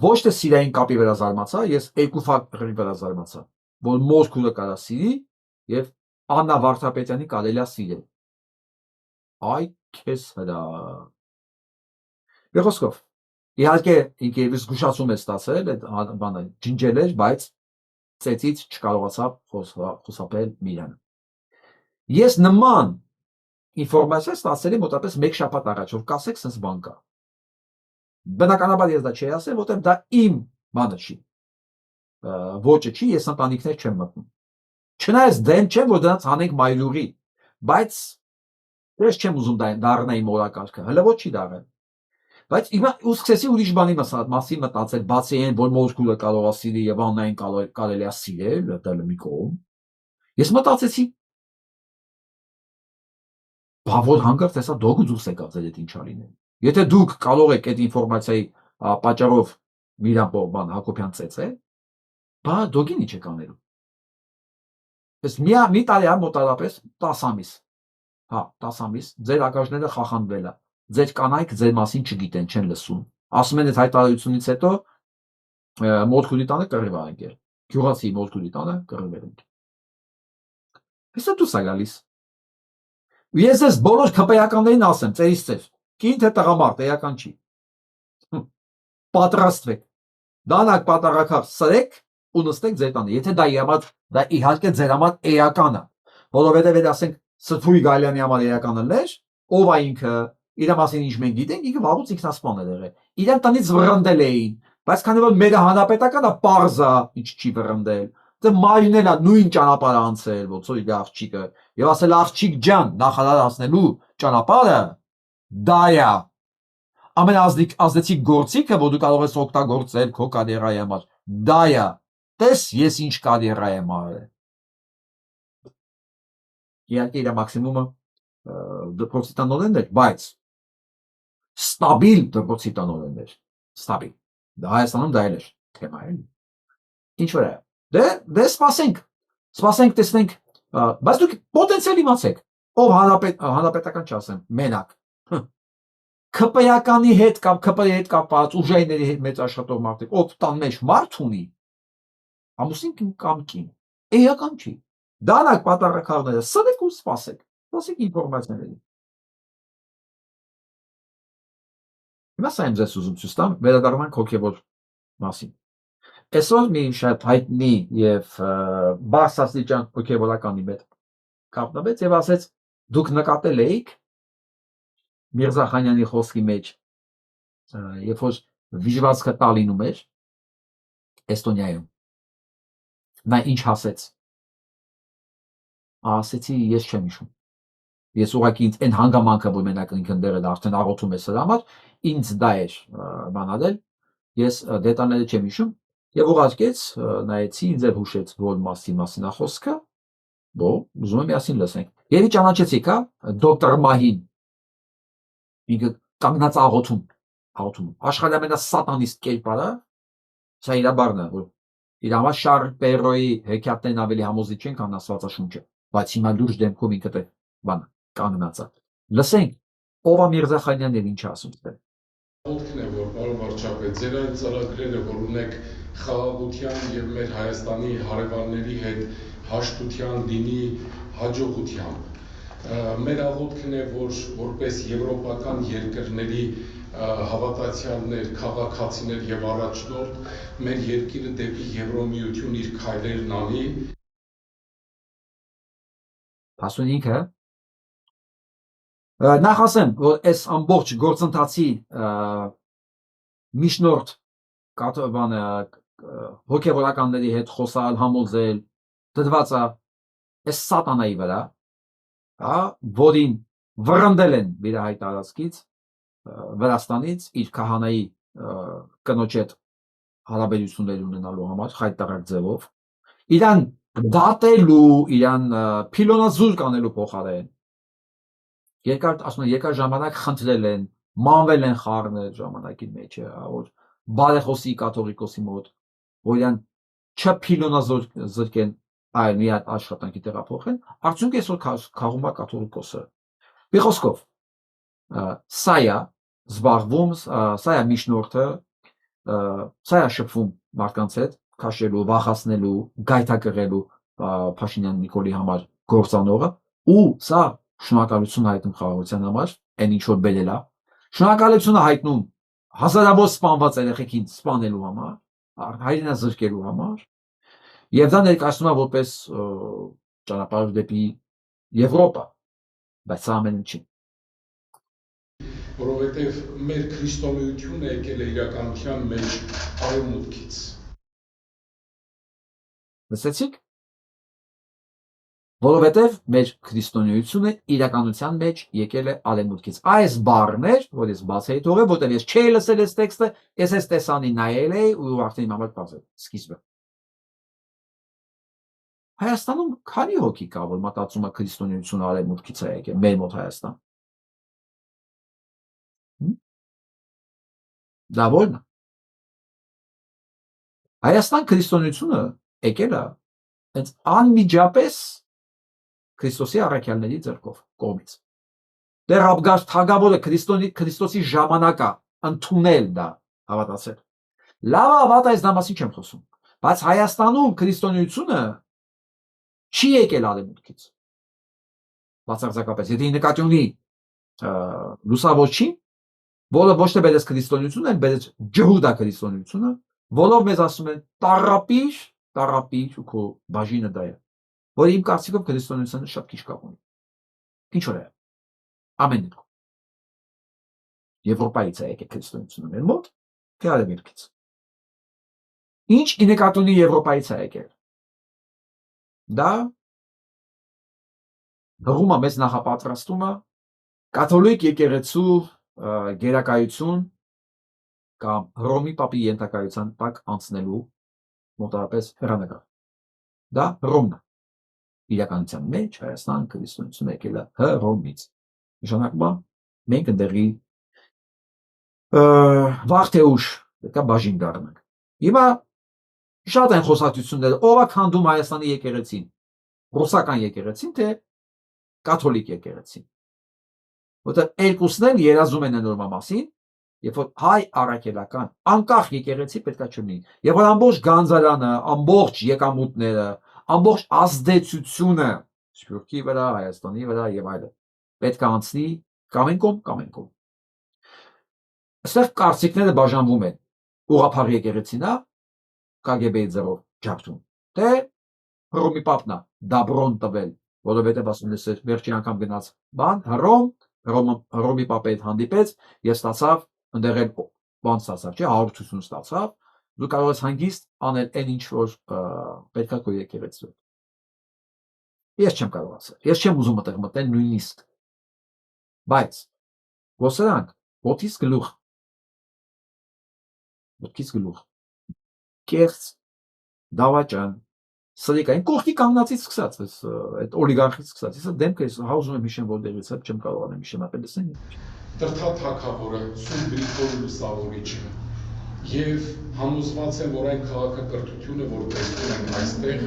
ոչ թե սիրային կապի վրա զարմացա, ես երկու ֆակտորի վրա զարմացա, որ մոսկուլը կարա սիրի եւ Աննա Վարդապետյանի կարելի է սիրել։ Այ քեզ հրա։ Բեղոսկով։ Իհարկե, ինքը զգուշացում է ստացել, այդ բանը ջնջել էր, բայց ծեծից չկարողացավ խուսափել Միրանը։ Ես նման ինֆորմացիա ստացել եմ մոտավորապես 1 շաբաթ առաջ, որ կասեք sense բան կա։ Բնականաբար ես դա չի ասել, որտեղ դա իմ բանը չի։ Ոճը չի, ես ընտանիքներ չեմ մտնում։ Չնայած դեմ չեմ, որ դրանց հանենք մայրուղի, բայց ես չեմ ուզում դառնա իմ օրակարգը, հələ ոչ չի դառել։ Բայց հիմա սկսեցի ուրիշ բանի մասին մտածել, բացի այն, որ մոսկուլը կարող է սիրի եւ Աննային կարելի է սիրել, դա մի կողմ։ Ես մտածեցի, բա որ հանգարց տեսա դոգու դուրս եկավ ձեր այդ ինչա լինել։ Եթե դուք կարող եք այդ ինֆորմացիայի պատճառով Միրան բան Հակոբյան ծեծել, բա դոգին ինչ եք անելու։ Ես մի տարի մոտավորապես 10 ամիս։ Հա, 10 ամիս ձեր ակաժները խախանվել է։ Ձեր կանայք ձեր մասին չգիտեն, չեն լսում։ Ասում են այդ հայտարարությունից հետո մոսկուլի տանը կռիվ ա եկել։ Գյուղացի մոսկուլի տանը կռիվ եկել։ Հեսա դուս ա գալիս։ Ես ես բոլոր քպեականներին ասեմ, ծերից ծեր, կին թե տղամարդ, էական չի։ Պատրաստվեք։ Դանակ պատառակախ սրեք ու նստեք ձեր տանը։ Եթե դա իրավաց Դա իհարկե ձեր համար էական է, որովհետև էլ ասենք Սրբուի Գալյանի համար էական էր, ով է ինքը, իր մասին ինչ մենք գիտենք, ինքը վաղուց ինքնասպան է եղել։ Իրեն տնից վռնդել էին, բայց քանի որ մեր հանրապետականը պարզ է, ինչ չի վռնդել, դե մայրն էլ է նույն ճանապարհը անցել, ոնց որ իր աղջիկը, եւ ասել աղջիկ ջան, նախարար ասնելու ճանապարհը դա է։ Ամենազդեցիկ գործիքը, որ դու կարող ես օգտագործել քո կարիերայի համար, դա է։ Տես ես ինչ կարիերա եմ արել։ Իհարկե իր մաքսիմումը դպրոցի տնօրենն էր, բայց ստաբիլ դպրոցի տնօրենն էր, ստաբիլ։ Դա Հայաստանում դա էր թեմա էլի։ Ինչ որ է։ Դե սպասենք տեսնենք, բայց դուք պոտենցիալ իմացեք, ով հանրապետական չասեմ, մենակ։ ԿՊ-յականի հետ կամ ԿՊ-ի հետ կապված ուժայինների հետ մեծ աշխատող մարդիկ, ով տան մեջ մարդ ունի, ամուսին կամ կին, էական չի։ Դանակ պատառաքարները սրեք ու սպասեք ինֆորմացիաների։ Հիմա սա եմ ձեզ ուզում ցույց տամ, վերադառնում ենք հոգևոր մասին։ Այսօր մի շատ հայտնի եւ բարձրաստիճան հոգևորականի հետ կապնվեց եւ ասեց դուք նկատել եք Միրզախանյանի խոսքի մեջ երբ որ վիժվածքը տալինում էր Էստոնիայում նա ինչ ասեց ասեցի ես չեմ հիշում ես ուղղակի այն հանգամանքը որ մենակ ինքն դերել արդեն աղոթում է սրա համար ինձ դա էր բանալել ես դետալները չեմ հիշում եւ ուղարկեց նայեցի ինձ էլ հուշեց որ մասին է խոսքը ուզում եմ միասին լսենք եւ ճանաչեցիք հա դոկտոր Մահին ինքը կանգնած աղոթում աշխարհի ամենասատանիստ կերպարը սա իր բառն է որ իր համար Շարլ Պերոյի հեքիաթներն ավելի համոզիչ են քան Աստվածաշունչը բայց հիմա լուրջ դեմքում ինքը դե բան կանգնած է լսենք ով է Միրզախանյանն եւ ինչ ասում դե Ոտքն է որ պարոն վարչապետ ձեր այդ ծրագրերը որ ունեք խաղաղության եւ մեր Հայաստանի հարևանների հետ հաշտության դինի հաջողության մեր աղոթքն է որ որպես եվրոպական երկրների հավատացյալներ, քաղաքացիներ եւ առաջնորդ մեր երկիրը դեպի Եվրոմիություն իր քայլերն անի Հասուն ինքը նախ ասեմ որ այս ամբողջ գործընթացի միջնորդ կաթողիկան հոգևորականների հետ խոսալ համոզել դրված է այս սատանայի վրա որին վռնդել են իր հայտարարածից Վրաստանից իր քահանայի կնոջ հետ հարաբերություններ ունենալու համար հայտարար ձևով իրան դատելու իրան փիլոնազուր կանելու փոխարեն երկար ժամանակ խնդրել են մանվել են խառնել ժամանակի մեջ որ բարեխոսի կաթողիկոսի մոտ որ իրան չփիլոնազրկեն այլ մի հատ աշխատանքի տեղափոխեն արդյունք այսօր քաղում է կաթողիկոսը մի խոսքով սա է զբաղվում սա է միջնորդը սա է շփվում մարդկանց հետ քաշելու վախացնելու գայթակղելու Փաշինյան Նիկոլի համար գործանողը ու սա շնորհակալություն հայտնում խաղաղության համար այն ինչ որ բերել է շնորհակալություն հայտնում հազարավոր սպանված երեխեքին սպանելու համար հայրենազրկելու համար եւ դա ներկայացնում է որպես ճանապարհ դեպի Եվրոպա բայց սա ամենը չի որովհետեւ մեր քրիստոնեությունը եկել է իրականության մեջ արևմուտքից լսեցիք որովհետև մեր քրիստոնեությունը իրականության մեջ եկել է արևմուտքից այս բառն էր որ ես բաց էի թողել որտեղ ես չէի լսել այս տեքստը ես այս տեսանի նայել էի ու արդեն իմ համար բաց է սկիզբը Հայաստանում քանի հոգի կա որ մտածում է քրիստոնեությունը արևմուտքից է եկել մեր մոտ Հայաստան դա ո՞րն է Հայաստան քրիստոնեությունը եկել է հենց անմիջապես Քրիստոսի առաքյալների ձեռքով կողմից դեռ Աբգար թագավորը Քրիստոսի ժամանակա ընդունել դա հավատացել լավ ավատ այս դամասի չեմ խոսում բայց Հայաստանում քրիստոնեությունը չի եկել արևմուտքից բացարձակապես եթե նկատի ունի լուսավորչին որը ոչ թե բերեց քրիստոնեությունը այլ բերեց ջհուդա քրիստոնեությունը որով մեզ ասում են տառապիր տարապիր ու քո բաժինը դա է, որ իմ կարծիքով քրիստոնեությունը շատ քիչ կապ ունի։ Ինչ որ է։ Ամեն դեպքում։ Եվրոպայից է եկել քրիստոնեությունը մեր մոտ, թե արևելքից։ Ինչ ինեկատունի Եվրոպայից է եկել։ Դա հղումը մեզ նախապատրաստում է կաթոլիկ եկեղեցու գերակայություն կամ Հռոմի պապի ենթակայության տակ անցնելու մոտավորապես հեռանկար։ Դա Հռոմն է։ Իրականության մեջ Հայաստան քրիստոնեությունը եկել է Հռոմից։ Նշանակում է մենք ընդեղի վաղ թե ուշ պետք է բաժին դառնանք։ Հիմա շատ են խոսակցությունները, ով է քանդում Հայաստանի եկեղեցին, ռուսական եկեղեցին թե կաթոլիկ եկեղեցին։ Որտեղ երկուսն էլ երազում են նորմա մասին, երբ որ հայ առաքելական անկախ եկեղեցի պետքա չլինի, երբ որ ամբողջ գանձարանը, ամբողջ եկամուտները, ամբողջ ազդեցությունը Սփյուռքի վրա, Հայաստանի վրա եւ այլն պետք է անցնի կամ են կողմ կամ են կողմ։ Այստեղ կարծիքները բաժանվում են։ Ուղղափառ եկեղեցին է KGB-ի ձեռով ջարդում։ Թե Հռոմի պապն է դաբրոն տվել, որովհետեւ ասում ես վերջին անգամ գնաց բան Հռոմի պապի հետ հանդիպեց եւ ստացավ ընդեղ էլ բան ստացավ, չէ, հաղորդություն ստացավ, դու կարող ես հանգիստ անել այն ինչ որ պետքա քո եկեղեցու։ Ես չեմ կարող ասել, ես չեմ ուզում այդտեղ մտնել նույնիսկ։ Բայց ոսրանք ոտքից գլուխ կերց դավաճան սրիկային կողքի կանգնածից սկսած այդ օլիգարխից սկսած ես դեմքը հաուզում եմ հիշեմ որտեղից է չեմ կարողանում հիշեմ ապելեսին Դրթա թագավորը Սուրբ Գրիգոր Լուսավորիչը եւ համոզված եմ որ այն քաղաքակրթությունը որ տեսնում ենք այստեղ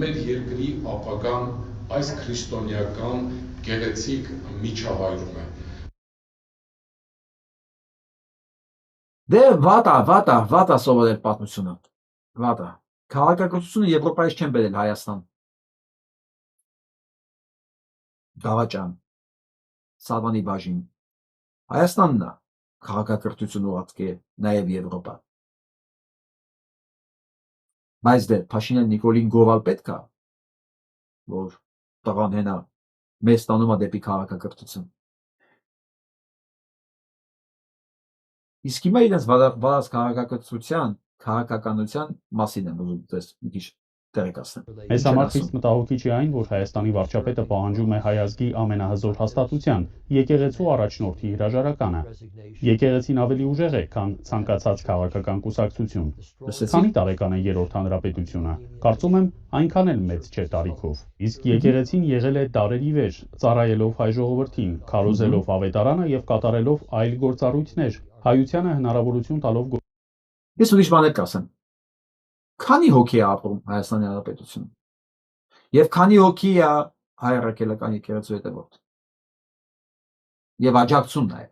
մեր երկրի ապագան այս քրիստոնեական գեղեցիկ միջավայրում է Դե վատա սովորել պատմությունը վատա քաղաքակրթությունը Եվրոպայից չեն բերել Հայաստան դավաճան սավանի բաժին Հայաստանն է քաղաքակրթություն ուղղակի նաև Եվրոպա բայց դե Փաշինյան Նիկոլին գովալ պետք է որ տղան հենա մեզ տանում է դեպի քաղաքակրթություն իսկ հիմա իրենց վարած քաղաքակրթության քաղաքականության մասին եմ ուզում ձեզ մի քիչ տեղեկացնել Այս համար խիստ մտահոգիչ է այն, որ Հայաստանի վարչապետը պահանջում է հայ ազգի ամենահզոր հաստատության եկեղեցու առաջնորդի հրաժարականը։ Եկեղեցին ավելի ուժեղ է, քան ցանկացած քաղաքական կուսակցություն։ Քանի տարեկան է երրորդ հանրապետությունը։ Կարծում եմ, այնքան էլ մեծ չէ տարիքով։ Իսկ եկեղեցին եղել է դարերի վեր, ծառայելով հայ ժողովրդին, քարոզելով ավետարանը եւ կատարելով այլ գործառույթներ, հայությանը հնարավորություն տալով Ես ուրիշ բաներ կասեմ Քանի հոգի է ապրում Հայաստանի Հանրապետությունում եւ քանի հոգի է հայ առաքելական եկեղեցու հետևորդ եւ աջակցում նաեւ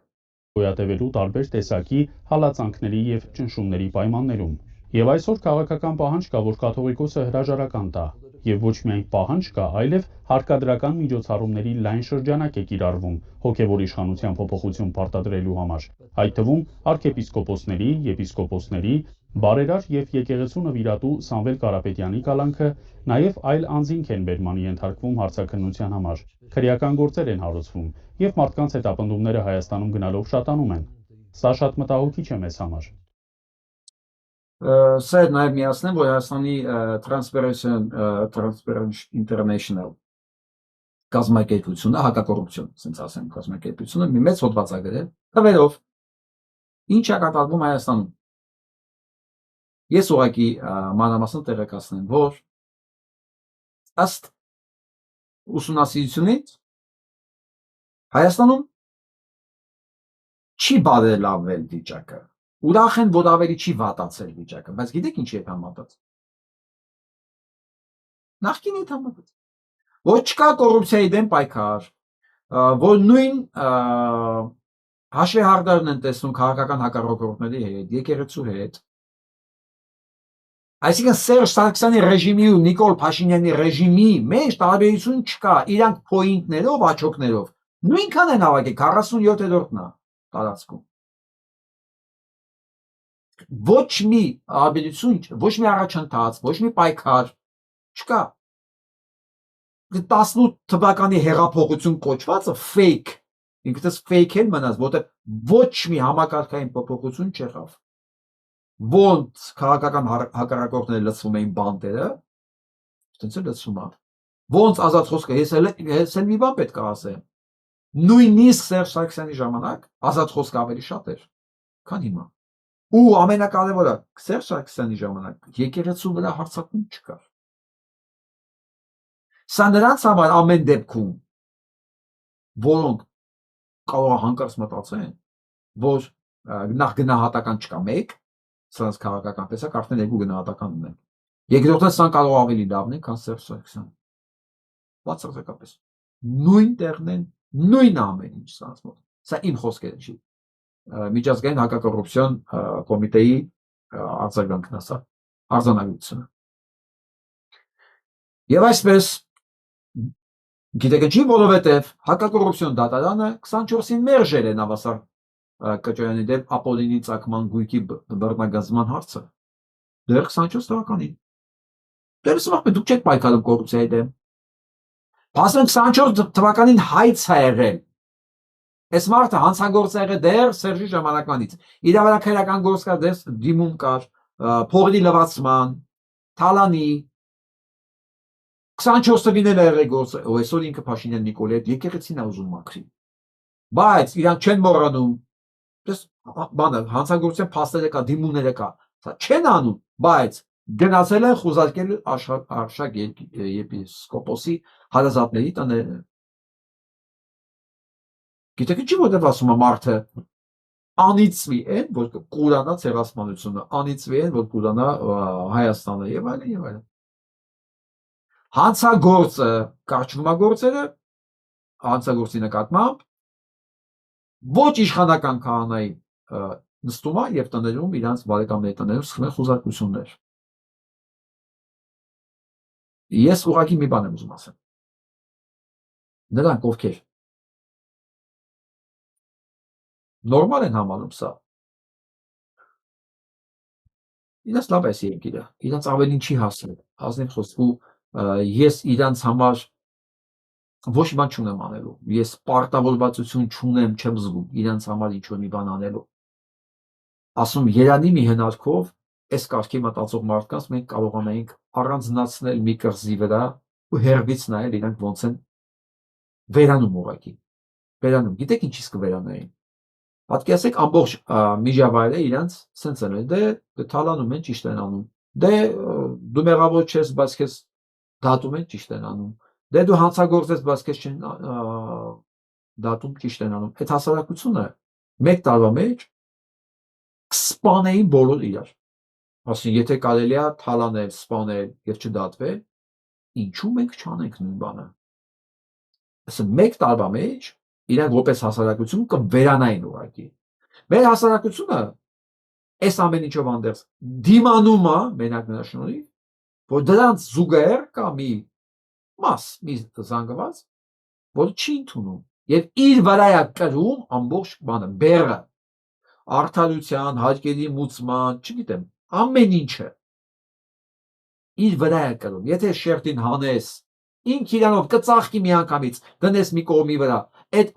գոյատևելու տարբեր տեսակի հալածանքների եւ ճնշումների պայմաններում եւ այսօր քաղաքական պահանջ կա որ կաթողիկոսը հրաժարական տա եւ ոչ միայն պահանջ կա այլև հարկադրական միջոցառումների լայն շրջանակ է կիրառվում հոգեվոր իշխանության փոփոխություն պարտադրելու համար այդ թվում arczepiskoposների եպիսկոպոսների բարերար եւ եկեղեցու նվիրատու Սամվել Կարապետյանի կալանքը նաեւ այլ անձինք են բերմանի ենթարկվում հարցաքննության համար քրեական գործեր են հարուցվում եւ մարդկանց հետապնդումները Հայաստանում գնալով շատանում են սա շատ մտահոգիչ է մեզ համար Սա նաև միացնեմ, որ Հայաստանի Transparency International կազմակերպությունը, հակակոռուպցիոն, ասենք ասեմ, կազմակերպությունը մի մեծ հոդված է գրել, տվերով ինչ է կատարվում Հայաստանում։ Ես ուղղակի մանրամասն տեղեկացնեմ, որ ըստ ուսումնասիրությունից Հայաստանում չի բարելավել վիճակը։ Ուրախ են, որ ավելի չի վատացել վիճակը, բայց գիտեք ինչի հետ համատած։ Նախկինի հետ համատած։ Որ չկա կոռուպցիայի դեմ պայքար, որ նույն հաշվեհարդարն են տեսնում քաղաքական հակառակորդների հետ, եկեղեցու հետ։ Այսինքն Սերժ Սարգսյանի ռեժիմի ու Նիկոլ Փաշինյանի ռեժիմի մեջ տարբերություն չկա, իրանք փոինտներով, աչոկներով։ Նույնքան են հավաքել 47-րդն է տարածքում։ Ոչ մի աբելություն, ոչ մի առաջընթաց, ոչ մի պայքար չկա։ 18 թվականի հեղափոխություն կոչվածը fake, ինքնից fake էլ մնաց, որտեղ ոչ մի համակարգային փոփոխություն չեղավ։ Ոնց քաղաքական հակառակորդները լցվում էին բանտերը, այդպես էլ լցվում է։ Ոնց ազատ խոսքը, ես էլ մի բան պետք է ասեմ։ Նույնիսկ Սերժ Սարգսյանի ժամանակ ազատ խոսքը ավելի շատ էր, քան հիմա։ Ու ամենակարևորը, Սերժ Սարգսյանի ժամանակ եկեղեցու վրա հարձակում չկար։ Սա նրանց համար ամեն դեպքում, որոնք կարող է հանկարծ մտածեն, որ նախ գնահատական չկա մեկ, սրանց քաղաքական տեսակ արդեն երկու գնահատական ունեն։ Երկրորդը սան կարող ավելի լավն է, քան Սերժ Սարգսյանը։ Բացարձակապես նույն տեղն են, նույն ամեն ինչ սրանց մոտ։ Սա իմ խոսքերը չի։ Միջազգային հակակոռուպցիոն կոմիտեի արձագանքն է սա, արձանագրությունը։ Եվ այսպես գիտեք ինչի, որովհետև հակակոռուպցիոն դատարանը 24-ին մերժել է Նավասար Կճոյանի դեմ Ապոլինի ծագման գույքի բռնագազման հարցը։ Դեռ 24 թվականին։ Դեռ սա դուք չեք պայքարում կոռուպցիայի դեմ։ Բացեն 24 թվականին հայց է եղել։ Այս մարդը հանցագործ է եղել դեռ Սերժի ժամանակվանից։ Իրավարական գործ կար, դες դիմում կար, փողի լվացման, թալանի 24 թվականին էլ եղել գործը, ու այսօր ինքը Փաշինյան Նիկոլի հետ եկեղեցին է ուզում մաքրի։ Բայց իրանք չեն մոռանում, դες բանը հանցագործության փաստերը կա, դիմումները կա, սա չեն անում, բայց գնացել են խուզարկել Արշակ եպիսկոպոսի հարազատների տները։ Գիտեք ինչի որտեղ ասում է մարդը անիծվի են, որ կուրանա ցեղասպանությունը, անիծվի են, որ կուրանա Հայաստանը եւ այլն եւ այլն։ Հանցագործը կարճվում է գործերը, հանցագործի նկատմամբ ոչ իշխանական քահանայի նստում է եւ տներում իրանց բարեկամների տներում սկսում են խուզարկություններ։ Ես ուղղակի մի բան եմ ուզում ասել։ Նրանք ովքեր նորմալ են համանում սա։ Իրանց լավ է երկիրը, իրանց ավելին չի հասել, ազնիվ խոսքու ես իրանց համար ոչ մի բան չունեմ անելու, ես պարտավորվածություն չունեմ, չեմ զգում իրանց համար ինչ-որ մի բան անելու։ Ասում երանի մի հնարքով այս կարգի մտածող մարդկանց մենք կարողանայինք առանձնացնել մի կղզի վրա ու հերվից նայել իրանք ոնց են վերանում ուղղակի։ Վերանում, գիտեք ինչից կվերանային։ Պատկերացեք ամբողջ միջավայրը իրանց սենց են, դե թալանում են ճիշտ են անում։ Դե դու մեղավոր չես, բայց քեզ դատում են ճիշտ են անում։ Դե դու հանցագործ ես, բայց քեզ չեն դատում ճիշտ են անում։ Այդ հասարակությունը մեկ տարվա մեջ սպանեին բոլոր իրար։ Ասին, եթե կարելի է թալանել, սպանել եւ չդատվել, ինչու մենք չանենք նույն բանը։ Ասեն մեկ տարվա մեջ իրանք որպես հասարակություն կվերանային ուղղակի։ Մեր հասարակությունը այս ամեն ինչով հանդերձ դիմանում է մենակ նրա շնորհիվ, որ դրանց զուգահեռ կա մի մաս, մի զանգված, որ չի ընդունում եւ իր վրա է կրում ամբողջ բանը, բեռը, արդարության, հարկերի մուծման, չգիտեմ, ամեն ինչը իր վրա է կրում։ Եթե շերտին հանես, ինք իրանով կծաղկի միանգամից, դնես մի կողմի վրա, այդ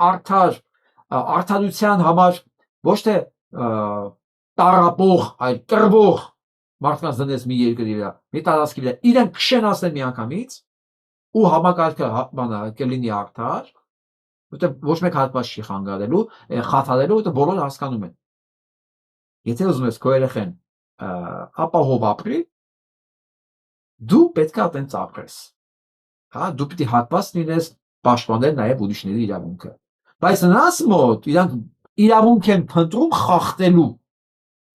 արդարության համար ոչ թե տարապող, այլ կռվող մարդկանց դնես մի երկրի վրա, մի տարածքի վրա, իրենք կշենացնեն միանգամից ու համակարգը բանը կլինի արդար, որտեղ ոչ մեկ հատված չի խանգարելու, խաթարելու, որտեղ բոլորը հասկանում են։ Եթե ուզում ես քո երեխեն ապահով ապրի, դու պետք է այդպես ապրես։ Հա, դու պիտի հատված լինես պաշտպանել նաև ուրիշների իրավունքը։ Բայց նրանց մոտ իրանք իրավունք են փնտրում խախտելու։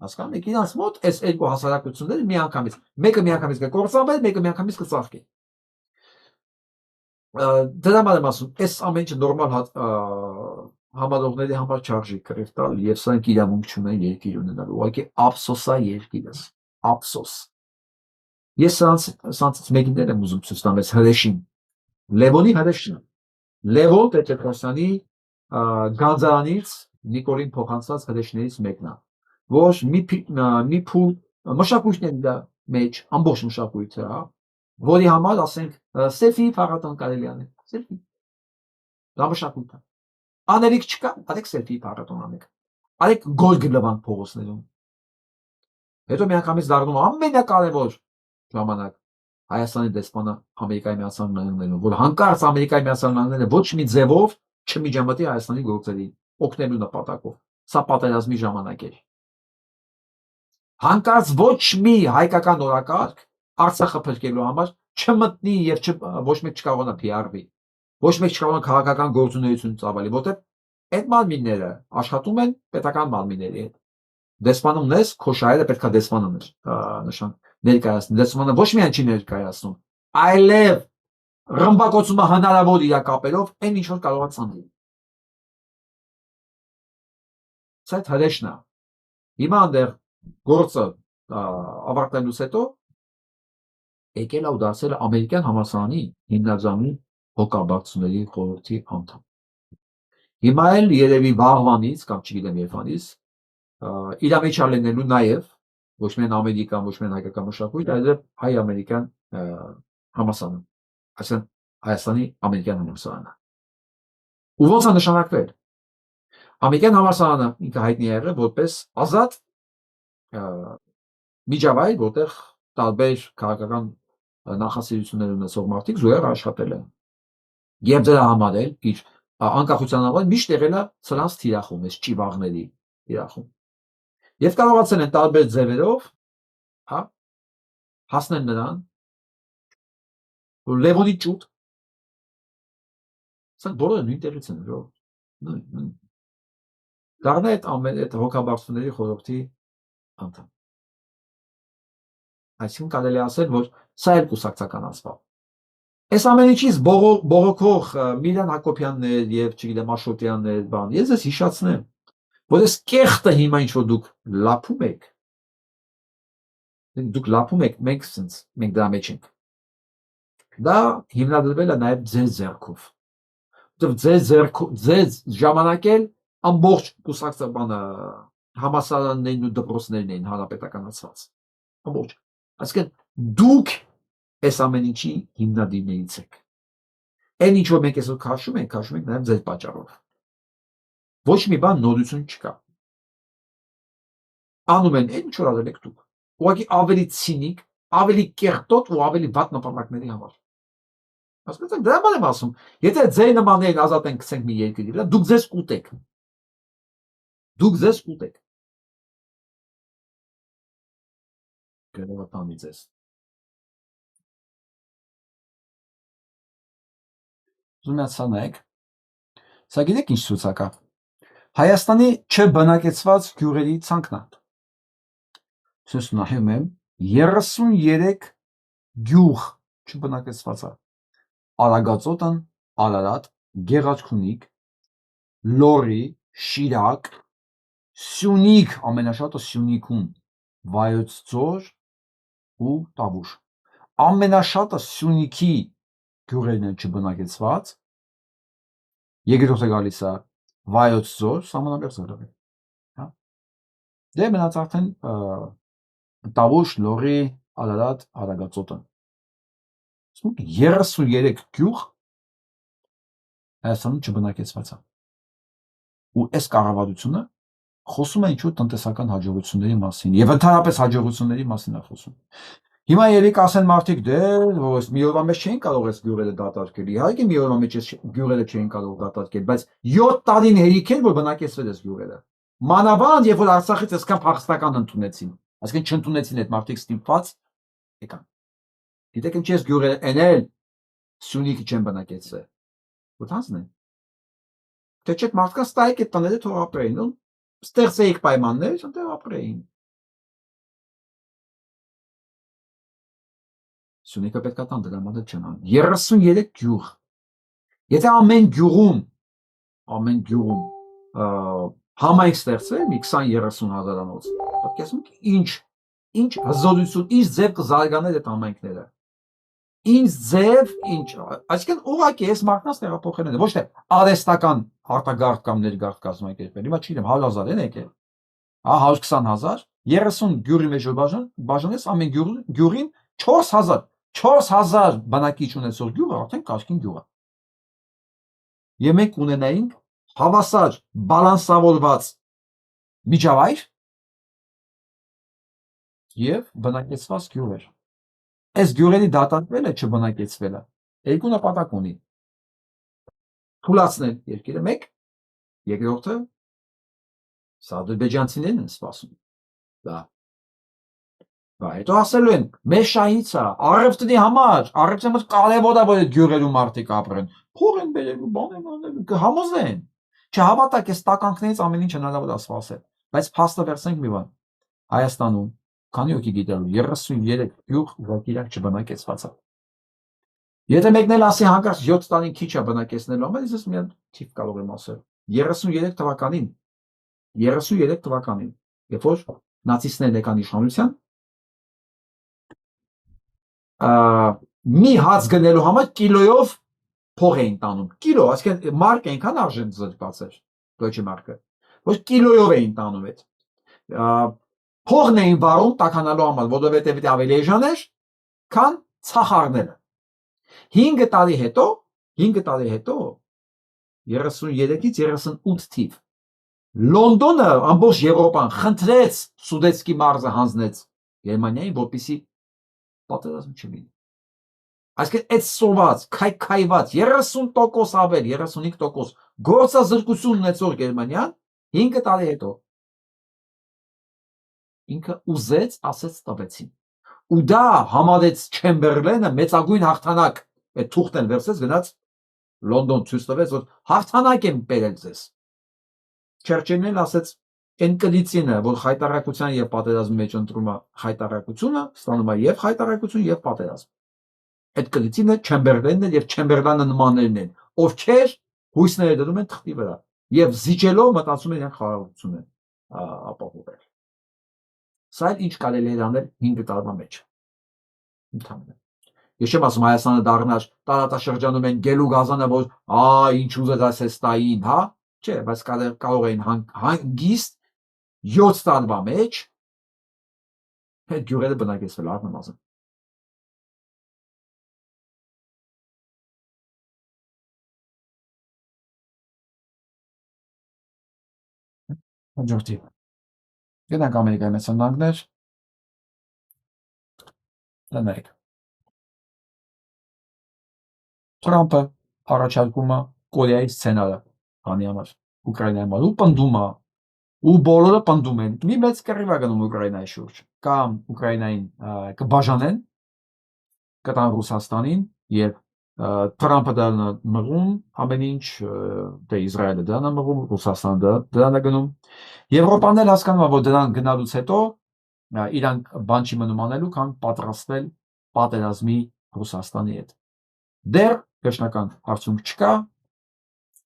Հասկանում եք, իրանց մոտ այս երկու հասարակությունները միանգամից, մեկը միանգամից կկործանվի, մեկը միանգամից կծաղկի։ Դրա համար եմ ասում, այս ամեն ինչը նորմալ համադրողների համար չարժի կռիվ տալ, եւ սրանք իրավունք չունեն երկիր ունենալու։ Ուղղակի ափսոսա երկիրս, ափսոս։ Ես սրանցից մեկին եմ ուզում ցույց տալ հրեշին, Լևոնի հրեշին, Լևոն Տեր-Պետրոսյանի գանձարանից Նիկոլին փոխանցած հրեշներից մեկն է։ որ մի փուլ մշակույթներ դա մեջ, ամբողջ մշակույթը, հա, որի համար ասենք սելֆի փառատոն կարելի անել, սելֆի։ Դա մշակույթ է։ Անելիք չկա, արեք սելֆի փառատոն անեք։ Արեք գոլ գլվան փողոցներում։ Հետո միանգամից դառնում ամենակարևոր ժամանակ Հայաստանի դեսպանը Ամերիկայի Միացյալ Նահանգներում, որ հանկարծ Ամերիկայի Միացյալ Նահանգները ոչ մի ձևով չմիջամտի Հայաստանի գործերին օգնելու նպատակով։ Սա պատերազմի ժամանակ էր։ Հանկարծ ոչ մի հայկական օրակարգ Արցախը փրկելու համար չմտնի եւ ոչ մեկ չկարողանա PR-վի, ոչ մեկ չկարողանա քաղաքական գործունեություն ծավալի, որտեղ այդ մարմինները աշխատում են պետական մարմինների հետ։ Դեսպանը ունես, քո շահերը պետքա դեսպանը նշան ներկայացնի։ Դեսպանը ոչ միայն չի ներկայացնում, այլև ռմբակոծումը հնարավոր իրակապելով այն ինչ որ կարող է ցանկի։ Սա հրեշն է։ Հիմա այնտեղ գործը ավարտելուց հետո եկել ու դարձել ամերիկյան համալսարանի հիմնադրամի հոգաբարձուների խորհրդի անդամ։ Հիմա էլ երևի վաղվանից կամ չգիտեմ երբանից իր մեջ ալենելու նաև ոչ միայն ամերիկան, ոչ միայն հայկական մշակույթ, այլև հայ-ամերիկյան համալսարան, այսինքն Հայաստանի ամերիկյան համալսարանը։ Ու ո՞նց է նշանակվել։ Ամերիկյան համալսարանը ինքը հայտնի է եղել որպես ազատ միջավայր, որտեղ տարբեր քաղաքական նախասիրություններ ունեցող մարդիկ զուգահեռ աշխատել են։ Եվ դրա համար էլ իր անկախության համար միշտ եղել է սրանց թիրախում, այս ճիվաղների թիրախում։ Եվ կարողացել են տարբեր ձևերով, հա, հասնել նրան, որ Լևոնի ճուտ, սա բոլորը նույն տեղից են, նույն։ Դառնա այդ հոգաբարձուների խորհրդի անդամ։ Այսինքն կարելի ասել, որ սա էլ կուսակցական ասպավ։ Այս ամեն ինչից բողոքող Միլան Հակոբյաններ եւ չգիտեմ Աշոտյաններ բան, ես ես հիշացնեմ, որ այս կեղտը հիմա ինչ որ դուք լափում եք, մենք դրա մեջ ենք։ Դա հիմնադրվել է նաեւ ձեր ձեռքով։ Ձեզ ժամանակել ամբողջ կուսակցաբանը համասարաններն ու դպրոցներն էին հանրապետականացված։ Ամբողջ։ Այսինքն դուք այս ամեն ինչի հիմնադիրներից եք։ Այն ինչ որ մենք այսօր քաշում ենք նաև ձեր պատճառով։ Ոչ մի բան նորություն չկա։ Անում են այն ինչ որ արել եք դուք։ Ուղղակի ավելի ցինիկ, ավելի կեղտոտ ու ավելի վատ նպատակների համար։ Հասկացա՞ք, դրա համար եմ ասում։ Եթե ձեր նմաններին ազատեն գցենք մի երկրի վրա, դուք ձեզ կուտեք։ Դուք ձեզ կուտեք։ Գերովատանի ձեզ։ Զումացանեք։ Սա գիտեք ինչ ցուցակա։ Հայաստանի չբնակեցված գյուղերի ցանկն է։ Ես նայում եմ 33 գյուղ չբնակեցված է։ Արագածոտն, Արարատ, Գեղարքունիք, Լորի, Շիրակ, Սյունիք, ամենաշատը Սյունիքում, Վայոց ձոր ու Տավուշ։ Ամենաշատը Սյունիքի գյուղերն են չբնակեցված։ Երկրորդը գալիս է Վայոց ձոր, սահմանամերձ արավ է։ Հա։ Դե մնաց արդեն Տավուշ, Լորի, Արարատ, Արագածոտը։ 33 գյուղ Հայաստանում չբնակեցված է։ Ու այս կառավարությունը խոսում է ինչ-որ տնտեսական հաջողությունների մասին եւ ընդհանրապես հաջողությունների մասին է խոսում։ Հիմա երևի կասեն մարդիկ դե որ մի օրվա մեջ չէին կարող այս գյուղերը դատարկել։ Իհարկե մի օրվա մեջ այս գյուղերը չէին կարող դատարկել, բայց 7 տարին հերիք էր որ բնակեցվել այս գյուղերը։ Մանավանդ երբ որ Արցախից այսքան փախստական ընդունեցին, այսինքն չընդունեցին այդ մարդիկ ստիպված եկան։ Գիտեք ինչ ես գյուղերը էնել Սյունիքի չեն բնակեցել։ Ոթանցն է։ Թե չէ մարդկանց տայեք այդ տները թող ապրեին, ու ստեղծեիք պայմաններ, այնտեղ ապրեին։ Սյունիքը պետք է տան դրա մոտ չեն ան։ 33 գյուղ։ Եթե ամեն գյուղում համայնք ստեղծվեր մի 20-30 հազարանոց, պատկերացնում եք ինչ հզորություն, ինչ ձև կզարգաներ այդ համայնքները։ Ինչ ձև, ինչ, այսինքն ուղղակի այս մարդկանց տեղափոխել են, ոչ թե արհեստական արտագաղթ կամ ներգաղթ կազմակերպել։ Հիմա չգիտեմ 100,000 են եկել։ 120,000, 30 գյուրի մեջ բաժանես ամեն գյուրին 4,000 բնակիչ ունեցող գյուղը արդեն կարգին գյուղ է։ Եվ մենք ունենայինք հավասար բալանսավորված միջավայր եւ բնակեցված գյուղեր։ Այս գյուղերի դատարկվելը չբնակեցվելը երկու նպատակ ունի։ Թուլացնել երկիրը մեկ, երկրորդը սա ադրբեջանցիներն են սպասում։ Դա հետո ասելու են մեր շահից է, առևտրի համար կարևոր է որ այդ գյուղերում մարդիկ ապրեն։ Փող են բերելու, բան են անելու, կհամոզեն։ Չհավատակ այս տականքներից ամեն ինչ հնարավոր է սպասել, բայց փաստը վերցնենք մի բան։ Հայաստանում քանի հոգի գիտելու 33 գյուղ իրակ չբնակեցված է։ Եթե մեկն էլ ասի հանկարծ 7 տարին քիչ է բնակեցնելու համար, ես մի թիվ կարող եմ ասել։ 33 թվականին, երբ որ նացիստներն եկան իշխանության, մի հաց գնելու համար կիլոյով փող էին տանում։ Կիլո, այսինքն մարկ այնքան արժեն զրկված էր Deutsche Mark-ը, որ կիլոյով էին տանում այդ։ Փողն էին վարում տականալու համար, որովհետև ավելի էժան էր, քան ցախարները։ 5 տարի հետո 33-ից 38 թիվ Լոնդոնը ամբողջ Եվրոպան խնդրեց Սուդետսկի մարզը հանձնեց Գերմանիային, որպեսզի պատերազմ չլինի։ Այսինքն այդ սոված, քայքայված 30% ավել, 35% գործազրկություն ունեցող Գերմանիան 5 տարի հետո ինքը ուզեց, ասեց տվեցին։ Ու դա համարեց Չեմբերլենը մեծագույն հաղթանակ, այդ թուղթն էլ վերցրեց գնաց Լոնդոն ցույց տվեց, որ հաղթանակ եմ բերել ձեզ։ Չերչիլն էլ ասեց այն կլիցինը, որ խայտարակության եւ պատերազմի մեջ ընտրում է խայտարակությունը, ստանում է եւ խայտարակություն եւ պատերազմ։ Այդ կլիցինը Չեմբերլենն է եւ Չեմբերլանը նմաններն են, ովքեր հույսները դնում են թղթի վրա եւ զիջելով մտածում են իրենք խաղաղություն են ապահովել։ Սա ինչ կարելի է անել 5 տարվա մեջ։ Ընդհանրապես։ Ես չեմ ասում Հայաստանը դառնար տարածաշրջանում են գելու գազանը, որ ինչ ուզեց ասես տային, հա։ Չէ, բայց կարող էին հանգիստ 7 տարվա մեջ այդ գյուղերը բնակեցվել առնվազն։ Հաջորդի։ Գնանք Ամերիկայի մեծ նահանգներ։ Լնենք։ Թրամփը առաջարկում է Կորեայի սցենարը անի համար, Ուկրաինայի համար, ու պնդում է, ու բոլորը պնդում են։ Մի մեծ կռիվ է գնում Ուկրաինայի շուրջ։ Կամ Ուկրաինային կբաժանեն, կտան Ռուսաստանին, եւ Թրամփը դրան է մղում, ամեն ինչ, դե Իսրայելը դրան է մղում, Ռուսաստանը դրան է գնում։ Եվրոպան էլ հասկանում է, որ դրան գնալուց հետո իրանք բան չի մնում անելու, քան պատրաստվել պատերազմի Ռուսաստանի հետ։ Դեռ վերջնական հարցում չկա,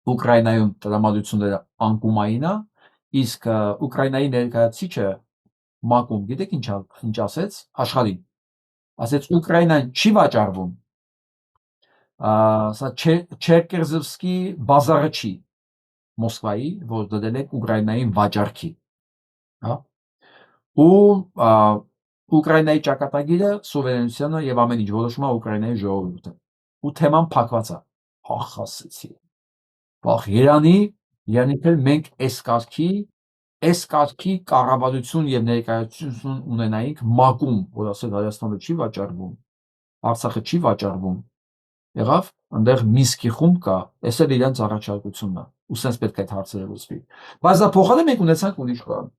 Ուկրաինայում տրամադրությունները անկումային է, իսկ Ուկրաինայի ներկայացուցիչը ՄԱԿ-ում գիտեք ինչ ասեց աշխարհին։ Ասեց Ուկրաինան չի վաճառվում։ Սա Չերկեզովսկի բազարը չի Մոսկվայի, որ դրել է Ուկրաինային վաճառքի, հա։ Ու Ուկրաինայի ճակատագիրը սուվերենությունը եւ ամեն ինչ որոշում է Ուկրաինայի ժողովուրդը։ Ու թեման փակված է։ Ախ, ասեցի։ Բախ Երանի թե մենք այս կարգի կառավարություն եւ ներկայացություն ունենայինք ՄԱԿ-ում, որ ասել Հայաստանը չի վաճառվում, Արցախը չի վաճառվում։ Եղավ, այնտեղ Մինսկի խումբ կա, այս էլ իրենց առաջարկությունն է, ու sense պետք է այդ հարցերը լուծվի։ Բայց դա փոխարեն մենք ունեցանք ուրիշ բան։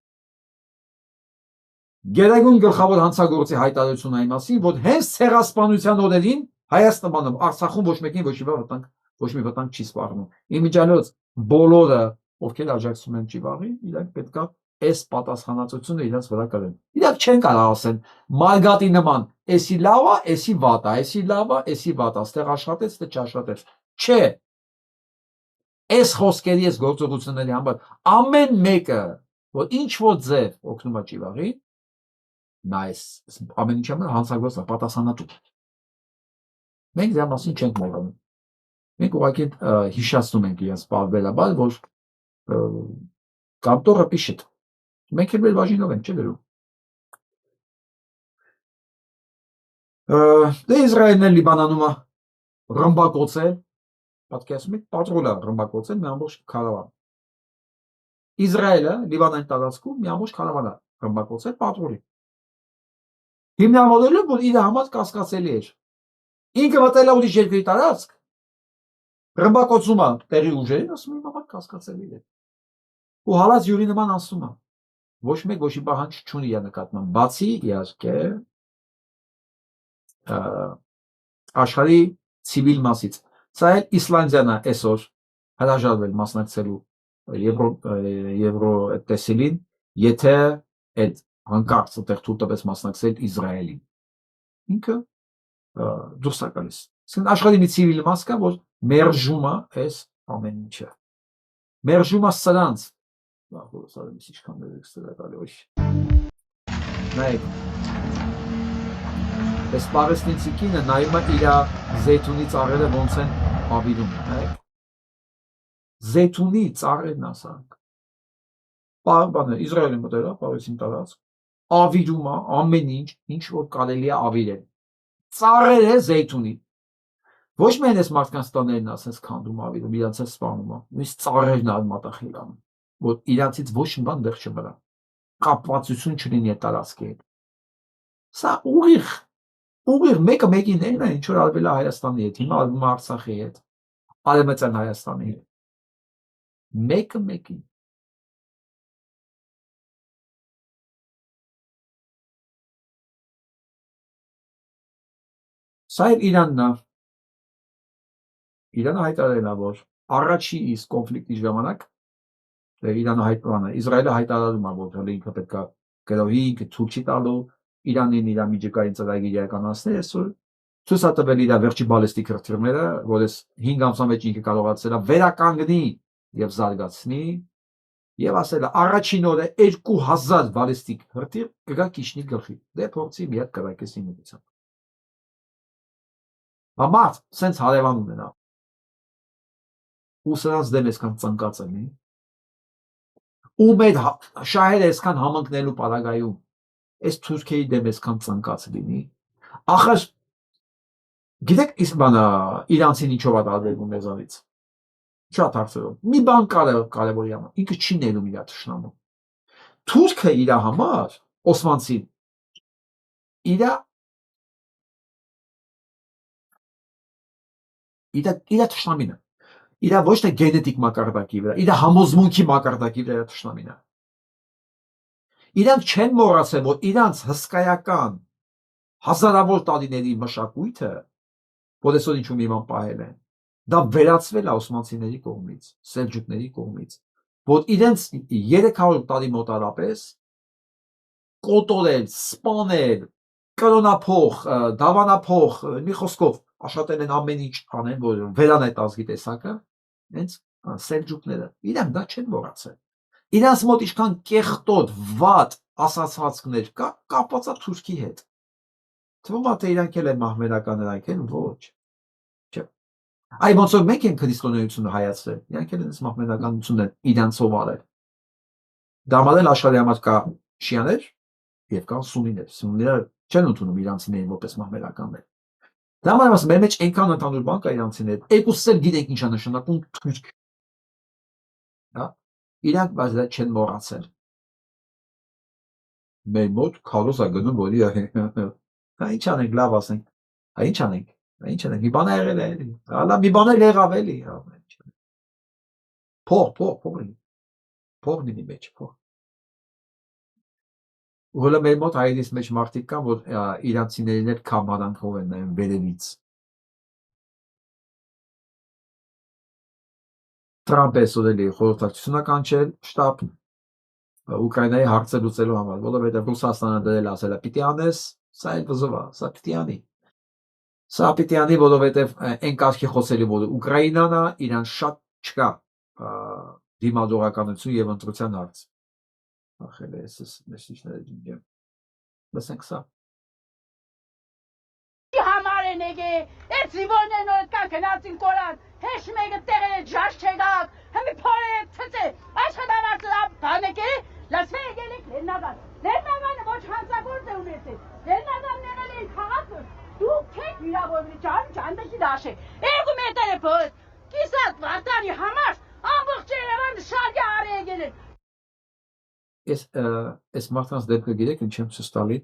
Գերագույն գլխավոր հանցագործի հայտարարությունը այն մասին, որ հենց ցեղասպանության օրերին Հայաստանում, Արցախում ոչ մեկին ոչ մի վտանգ չի սպառնում։ Իմիջիալոց բոլորը, ովքեր աջակցում են Ճիվաղին, իրենք պետքա այս պատասխանատվությունը իրենց վրա կրեն։ Իրանք չեն կարող ասեն մարգատի նման, էսի լավ է, էսի վատ է, էսի լավ է, էսի վատ է, այստեղ աշխատեց, թե չաշխատեց։ Չէ։ Այս խոսքերի, այս գործողությունների համար ամեն մեկը, որ ինչ որ ձև օգնում է Ճիվաղին, նա ամեն ինչի համար հանցագործը պատասխանատու։ Մենք դրա մասին չենք մոռանում։ Մենք ուղղակի հիշացնում ենք իրենց պարբերաբար, որ կապտորը пишет, Մենք էլ մեր բաժինով ենք, չէ՞ դերում։ Դե Իսրայելն էլ Լիբանանում է ռմբակոծել, պատկերացնում եք, պատրոլ է ռմբակոծել մի ամբողջ քարավան։ Իսրայելը Լիբանանի տարածքում մի ամբողջ քարավան է ռմբակոծել պատրոլի։ Հիմնավորելով, որ իր համար կասկածելի էր։ Ինքը մտել է ուրիշ երկրի տարածք, ռմբակոծում է տեղի ուժերին, ասում է համար կասկածելի է։ Ու հալած յուրի նման ասում է։ Ոչ մեկ ոչի պահանջ չունի իր նկատմամբ, բացի իհարկե աշխարհի ցիվիլ մասից։ Սա էլ Իսլանդիան է այսօր հրաժարվել մասնակցելու Եվրո տեսիլին, եթե այդ հանկարծ այդտեղ թույլ տվեց մասնակցել Իսրայելին։ Ինքը դուրս է գալիս։ Իսկ աշխարհի մի ցիվիլ մաս կա, որ մերժում է այս ամեն ինչը։ Մերժում է սրանց։ Ինչքան դերեքստր է գալի։ Նայեք։ Այս պաղեստինցի կինը նայում է իր զեյթունի ծառերը ոնց են ավիրում, նայեք։ Զեյթունի ծառերն ասանք։ Բանը Իսրայելը մտել է Պաղեստին տարածք, ավիրում է ամեն ինչ, ինչ որ կարելի է ավիրել։ Ծառերը զեյթունի։ Ոչ միայն այս մարդկանց տաներն ասես քանդում ավիրում, իրանց է սպանում է, նույնիսկ ծառերն ալ մատախիլ անում, որ իրանցից ոչ մի բան դեռ չմնա։ Կապվածություն չլինի այդ տարածքի հետ։ Սա ուղիղ մեկը մեկին այն է, ինչ որ արվել է Հայաստանի հետ, հիմա արվում է Արցախի հետ, Արևմտյան Հայաստանի հետ։ Մեկը մեկին։ Սա էլ Իրանն է։ Իրանը հայտարարել է, որ առաջի իսկ կոնֆլիկտի ժամանակ Իրանը հայտարարում է, Իսրայելը հայտարարում է, որ ինքը պետք է գրողի, ինքը ցույց չի տալու Իրանին իր միջուկային ծրագիր իրականացնել, այսօր ցույց է տվել իր վերջի բալիստիկ հրթիռները, որ այս 5 ամսվա մեջ ինքը կարողացել է վերականգնի եւ զարգացնի եւ ասել է առաջին օրը 2000 բալիստիկ հրթիռ կգա Կիշնի գլխի։ Դե փորձի մի հատ կրակեսի մոտությամբ։ Համարտ, սենց հարևան ունենա։ Ու սրանց դեմ այսքան ծնկած են։ Ու մեր շահերը այսքան համընկնելու պարագայում այս թուրքերի դեմ այսքան ծնկած լինի։ Ախր գիտեք իսկ բանը իրանցին ինչով է տարբերվում մեզանից։ Շատ հարցերով։ Մի բան կարևորի համար, ինքը չի ներում իր թշնամուն։ Թուրքը իր համար, օսմանցին, իր թշնամին է։ Իր ոչ թե գենետիկ մակարդակի վրա, իր համոզմունքի մակարդակի վրա թշնամին է։ Իրանք չեն մոռացել, որ իրանց հսկայական հազարավոր տարիների մշակույթը, որ այսօր ինչու մի բան պահել են, դա վերածվել է օսմանցիների կողմից, սելջուկների կողմից, որ իրենց 300 տարի մոտարապես կոտորել, սպանել, կրոնափող, դավանափող, մի խոսքով աշխատել են ամեն ինչ անեն, որ վերան այդ ազգի տեսակը, հենց սելջուկները, իրանք դա չեն մոռացել։ Իրանց մոտ ինչքան կեղտոտ, վատ ասացվածքներ կա, կապված է Թուրքի հետ։ Թվում է թե իրանք էլ են մահմեդական, նրանք են ոչ։ Չէ։ Այ ոնց որ մենք ենք քրիստոնեությունը հայացրել, իրանք էլ են մահմեդականությունը իրանցով արել։ Դա մալ աշխարհի համար կա շիաներ եւ կան սունիներ։ Սունիները չեն ընդունում իրանցիներին որպես մահմեդականներ։ Դա մայրս մեր մեջ այնքան ընդհանուր բան կա իրանցիներ։ Երկուսս էլ գիտենք ինչա նշանակում թուրք։ Հա։ Իրանք բայց դա չեն մոռացել։ Մեր մոտ քարոզ է գնում, որ հա ինչ անենք, լավ ասենք։ Հա ինչ անենք։ Հա ինչ անենք։ Մի բան է եղել է էլի։ Հալա մի բան էլ եղավ էլի, հա ինչ անենք։ Փող լինի մեջ, փող։ Ուղղակի մեր մոտ հայերից մեջ մարդիկ կան, որ իրանցիներին հետ կամարանքով են նայում վերևից։ Տրամպը սուրելի խորհրդակցությունը կանչել շտաբ Ուկրաինայի հարցը լուծելու համար, որովհետև Ռուսաստանը դրել ասել է պիտի անես, սա էլ վզով է, սա պիտի անի։ Սա պիտի անի, որովհետև այն կարգի խոսելի, որ Ուկրաինան է, իրան շատ չկա դիմադրողականություն եւ ընտրության հարց։ Ախել է էս մեսիջները դինգեմ։ Լսենք սա։ Համար են եկե, այդ զիվոններն ու կան գնացին կորան, հեշ մեկը տեղը ջաշ չեկակ, հմի փորը ցցե, աշխատանացը բանեկե, լսվե եկել եք Լեռնադան։ Լեռնադանը ոչ հանցագործ է ունեցել։ Լեռնադանն եղել է քաղաքը։ Դուք չեք վիրավորվել, ճանդեշի դաշեք։ Երկու մետր է փոս։ Կիսատ վարտանի համար ամբողջ Երևանը շարժի արի եկել է։ Այս մարդկանց դեպքը գիտեք ինչ եմ ցույց տալի։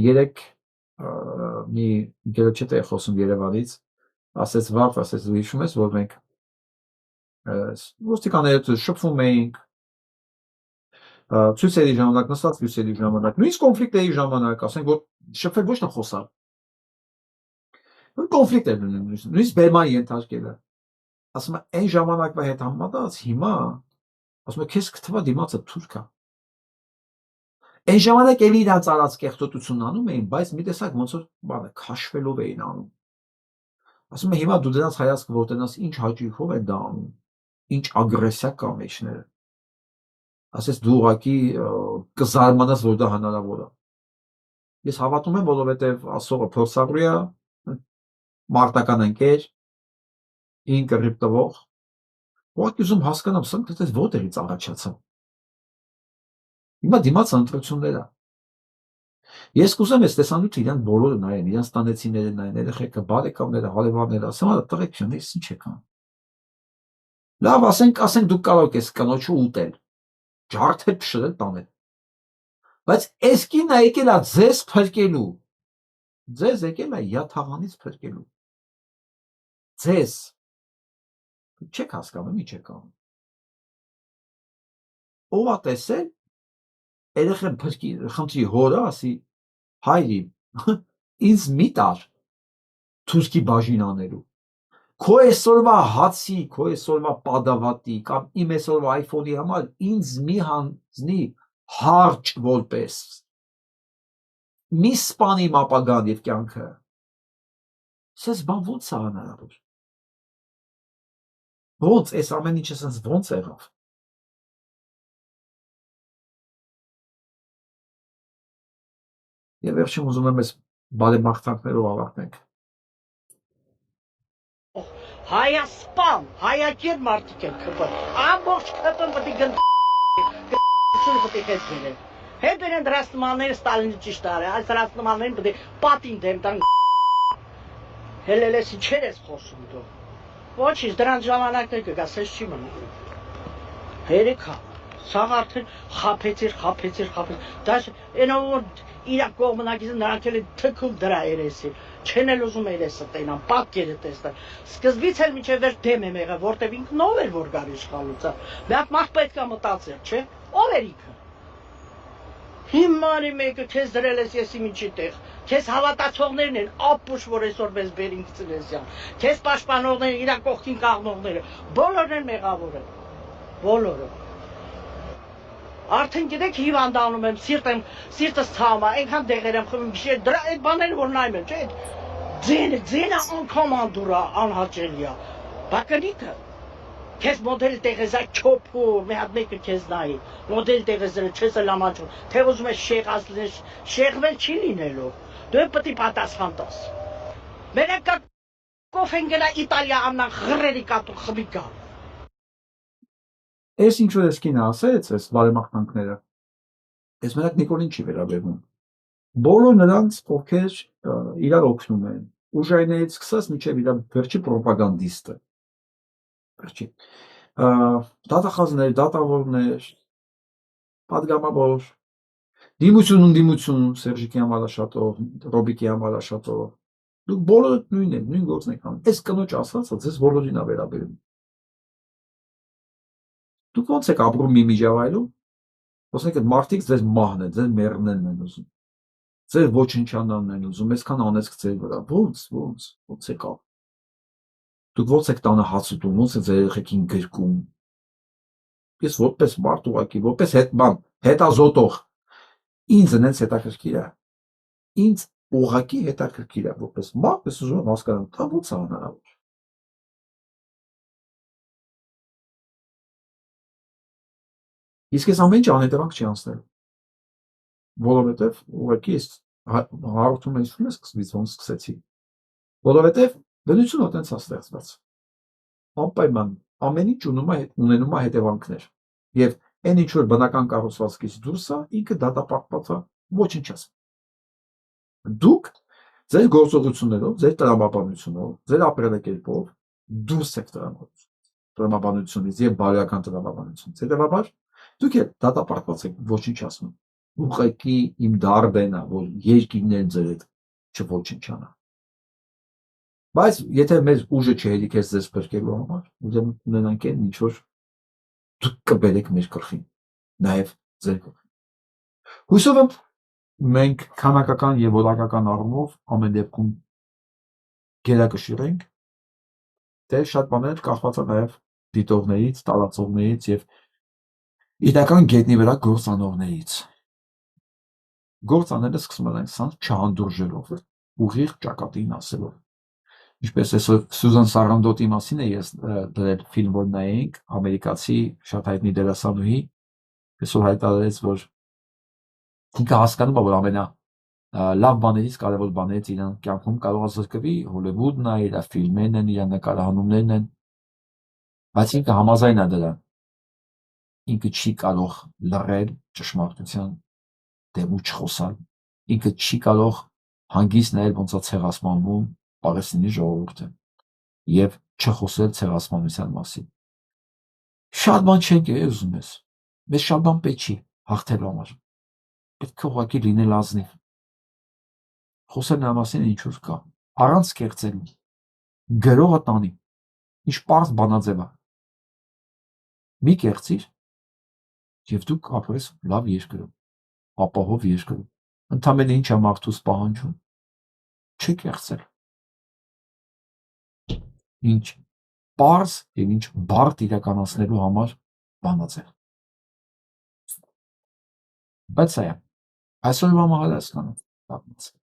Երեք մի գերոջետ է խոսում Երևանից, ասեց վաղ, ասեց դու հիշում ես, որ մենք ոստիկանները շփվում էինք ցույցերի ժամանակ, նստած ցույցերի ժամանակ, նույնիսկ կոնֆլիկտերի ժամանակ, ասենք որ շփվել ոչ թե խոսալ։ Կոնֆլիկտ էր նույնիսկ բերման ենթարկելը։ Ասում է այն ժամանակվա հետ համեմատած հիմա ասում է քեզ կթվա դիմացը թուրք է։ Այն ժամանակ էլի իրանց արած կեղտոտությունն անում էին, բայց մի տեսակ ոնց որ բանը քաշվելով էին անում։ Ասում է հիմա դու դրանց հայացք որտենաս ինչ հաճույքով են դա անում, ինչ ագրեսիա կա մեջները։ Ասես դու ուղղակի կզարմանաս, որ դա հնարավոր է։ Ես հավատում եմ, որովհետև ասողը փորձառու է, մարտական ընկեր, ին կռիվ տվող։ Ուղղակի ուզում հասկանամ, սա դες որտեղից առաջացավ։ Հիմա դիմաց ընտրություններ է։ Ես կուզեմ այս տեսանյութը իրանք բոլորը նայեն, իրանք տանեցիները նայեն, երեխեքը, բարեկամները, հարևանները, ասեմ, տղեկ ջան, ես ինչ եք անում։ Լավ, ասենք դուք կարող եք կնոջը ուտել, ջարդել, փշրել, տանել։ Բայց այս կինը եկել է ձեզ փրկելու։ Ձեզ եկել է յաթաղանից փրկելու։ Ձեզ չեք հասկանում, ինչ եք անում։ Ով է տեսել, երեխեն փրկի, խնդրի հորը, ասի, հայրի, ինձ մի տար թուրքի բաժին անելու։ Քո այսօրվա հացի, քո այսօրվա պադավատի կամ իմ այսօրվա iPhone-ի համար ինձ մի հանձնի հարճ որպես մի սպանի իմ ապագան եւ կյանքը։ Սես բան ո՞նց է հնարավոր։ Ոնց այս ամեն ինչը sense ոնց եղավ։ Եվ վերջում ուզում եմ այս բարեմաղթանքներով ավարտենք։ Հայասպան, հայակեր մարդիկ են կպը, ամբողջ կպն պտի գնցությունը պտի խեսվին են։ Հետ են դրաստմանները Ստալինի ճիշտ արը, այս դրաստմաններին պտի պատին դեմ տան հելելեսի չեր ես խոսում դու։ Ոչինչ, դրանց ժամանակներ կգաս, ես չի մնում։ Հերիք հա, սաղ արդեն խապեցիր, դաշ ենով որ իրա կողմնակիզը նրանք էլ թքում դրա երեսի, չեն էլ ուզում երեսը տենան, պատկերը տեսնան, սկզբից էլ միջև վերջ դեմ եմ եղել, որտև ինքն ով էր, որ գար իշխանության, միակ մարդ պետք է մտածել, չէ, ով էր ինքը, հիմարի մեկը քեզ դրել ես եսի միջի տեղ, քեզ հավատացողներն են, ապուշ, որ այսօր մեզ բերինք ծնեսյան, քեզ պաշտպանողները, իրա կողքին կաղնողները, բոլորն են մեղավոր են, բոլորը։ Արդեն գիտեք հիվանդանում եմ, սիրտս ցավում է, այնքան դեղեր եմ խմում, գիշեր դրա այդ բաները որ նայում եմ, չէ՞, ձենը անգամ անդուրա, անհաճելի է։ Բակնիկը քեզ մոդել տեղեզա չոփուր, մի հատ մեկը քեզ նայի, մոդել տեղեզել չես էլ ամանչում, թե ուզում ես շեղած լինես, շեղվել չի լինելու։ Դու պետք է պատասխան տաս։ Մենակ կոֆեն գնա Իտալիա ամնան ղրերի կատու խմիկա։ Այս ինչ որ ես կինը ասեց, այս բարեմաղթանքները, այս մենակ Նիկոլին չի վերաբերվում։ Բոլոր նրանց, ովքեր իրար օգնում են, ուժայիններից սկսած մինչև իր վերջի պրոպագանդիստը։ Վերջի։ Դատախազներ, դատավորներ, պատգամավոր, դիմություն, Սերժիկի համար աշատող, Ռոբիկի համար աշատող։ Դուք բոլորը նույնն եք, նույն գործն եք անում։ Այս կնոջ ասածը ձեզ բոլորին է վերաբերում։ Դուք ոնց եք ապրում մի միջավայրում, ասենք այդ մարդիկ ձեզ մահն են, ձեզ մեռնելն են ուզում, ձեր ոչնչանալն են ուզում, այսքան անեծք ձեր վրա, ոնց եք ապրում, դուք ոնց եք տանը հաց ուտում, ոնց եք ձեր երեխեքին գրկում, ես որպես մարդ ուղղակի, որպես հետազոտող, ինձ նենց հետաքրքիր է, ինձ ուղղակի հետաքրքիր է, որպես մարդ ես ուզում եմ հասկանալ, դա ոնց է հնարավոր։ Իսկ ես ամեն ինչ անհետևանք չի անցնել, որովհետև ուղղակի ես հարթում ես սկզբից ոնց սկսեցի, որովհետև բնությունը տենց է ստեղծված, անպայման ամեն ինչ ունենում է հետևանքներ, եւ Այն ինչ որ բնական կառուցվածքից դուրս է, ինքը դատապարտված է, ոչինչ ասում։ Դուք ձեր գործողություններով, ձեր տրամաբանությունով, ձեր ապրելակերպով դուրս եք տրամաբանությունից եւ բարոյական տրամաբանությունից։ Հետևաբար դուք եք դատապարտված եք, ոչինչ ասում։ Ուղղակի իմ դարբեն է, որ երկինն էլ ձեր հետ չոչնչանա։ Բայց եթե մեր ուժը չհերիքես ձեզ փրկելու համար, ուրեմն ունենանք այն ինչ որ դուք կբերեք մեր գլխին, նաև ձեր գլխին։ Հույսով եմ մենք քանակական եւ որակական առումով ամեն դեպքում գերակշիռ ենք, դե շատ բաներ կախված է նաև դիտողներից, տարածողներից եւ իրական գետնի վրա գործանողներից։ Գործաները սկսում են սան չհանդուրժելով, ուղիղ ճակատին ասելով։ Ինչպես այսօր Սյուզան Սարանդոտի մասին է ես դրել ֆիլմ, որ նայենք, ամերիկացի շատ հայտնի դերասանուհի, այսօր հայտարարեց, որ ինքը հասկանում է, որ լավ բաներից, կարևոր բաներից իրան կյանքում կարող է զրկվի, Հոլիվուդն է, իր ֆիլմերն են, իր նկարահանումներն են, բայց ինքը համաձայն է դրան։ Ինքը չի կարող լռել ճշմարտության դեմ ու չխոսալ։ Ինքը չի կարող հանգիստ նայել ոնց է ցեղասպանվում Պաղեստինի ժողովուրդը եւ չխոսել ցեղասպանության մասին։ Շատ բան չենք ուզում ես։ Մեզ շատ բան պետք չի հաղթելու համար։ Պետք է ուղղակի լինել ազնիվ։ Խոսել նրա մասին ինչ որ կա, առանց կեղծելու։ Գրողը տանի։ Ինչ պարզ բանաձև է։ Մի կեղծիր եւ դու կապրես լավ երկրում, ապահով երկրում։ Ընդամենը ինչ է մարդուց պահանջում։ Չի կեղծել։ Ինչ պարզ եւ ինչ բարդ իրականացնելու համար բանաձև։ Բայց սա է։ Այսօրվա մահալը հասկանում։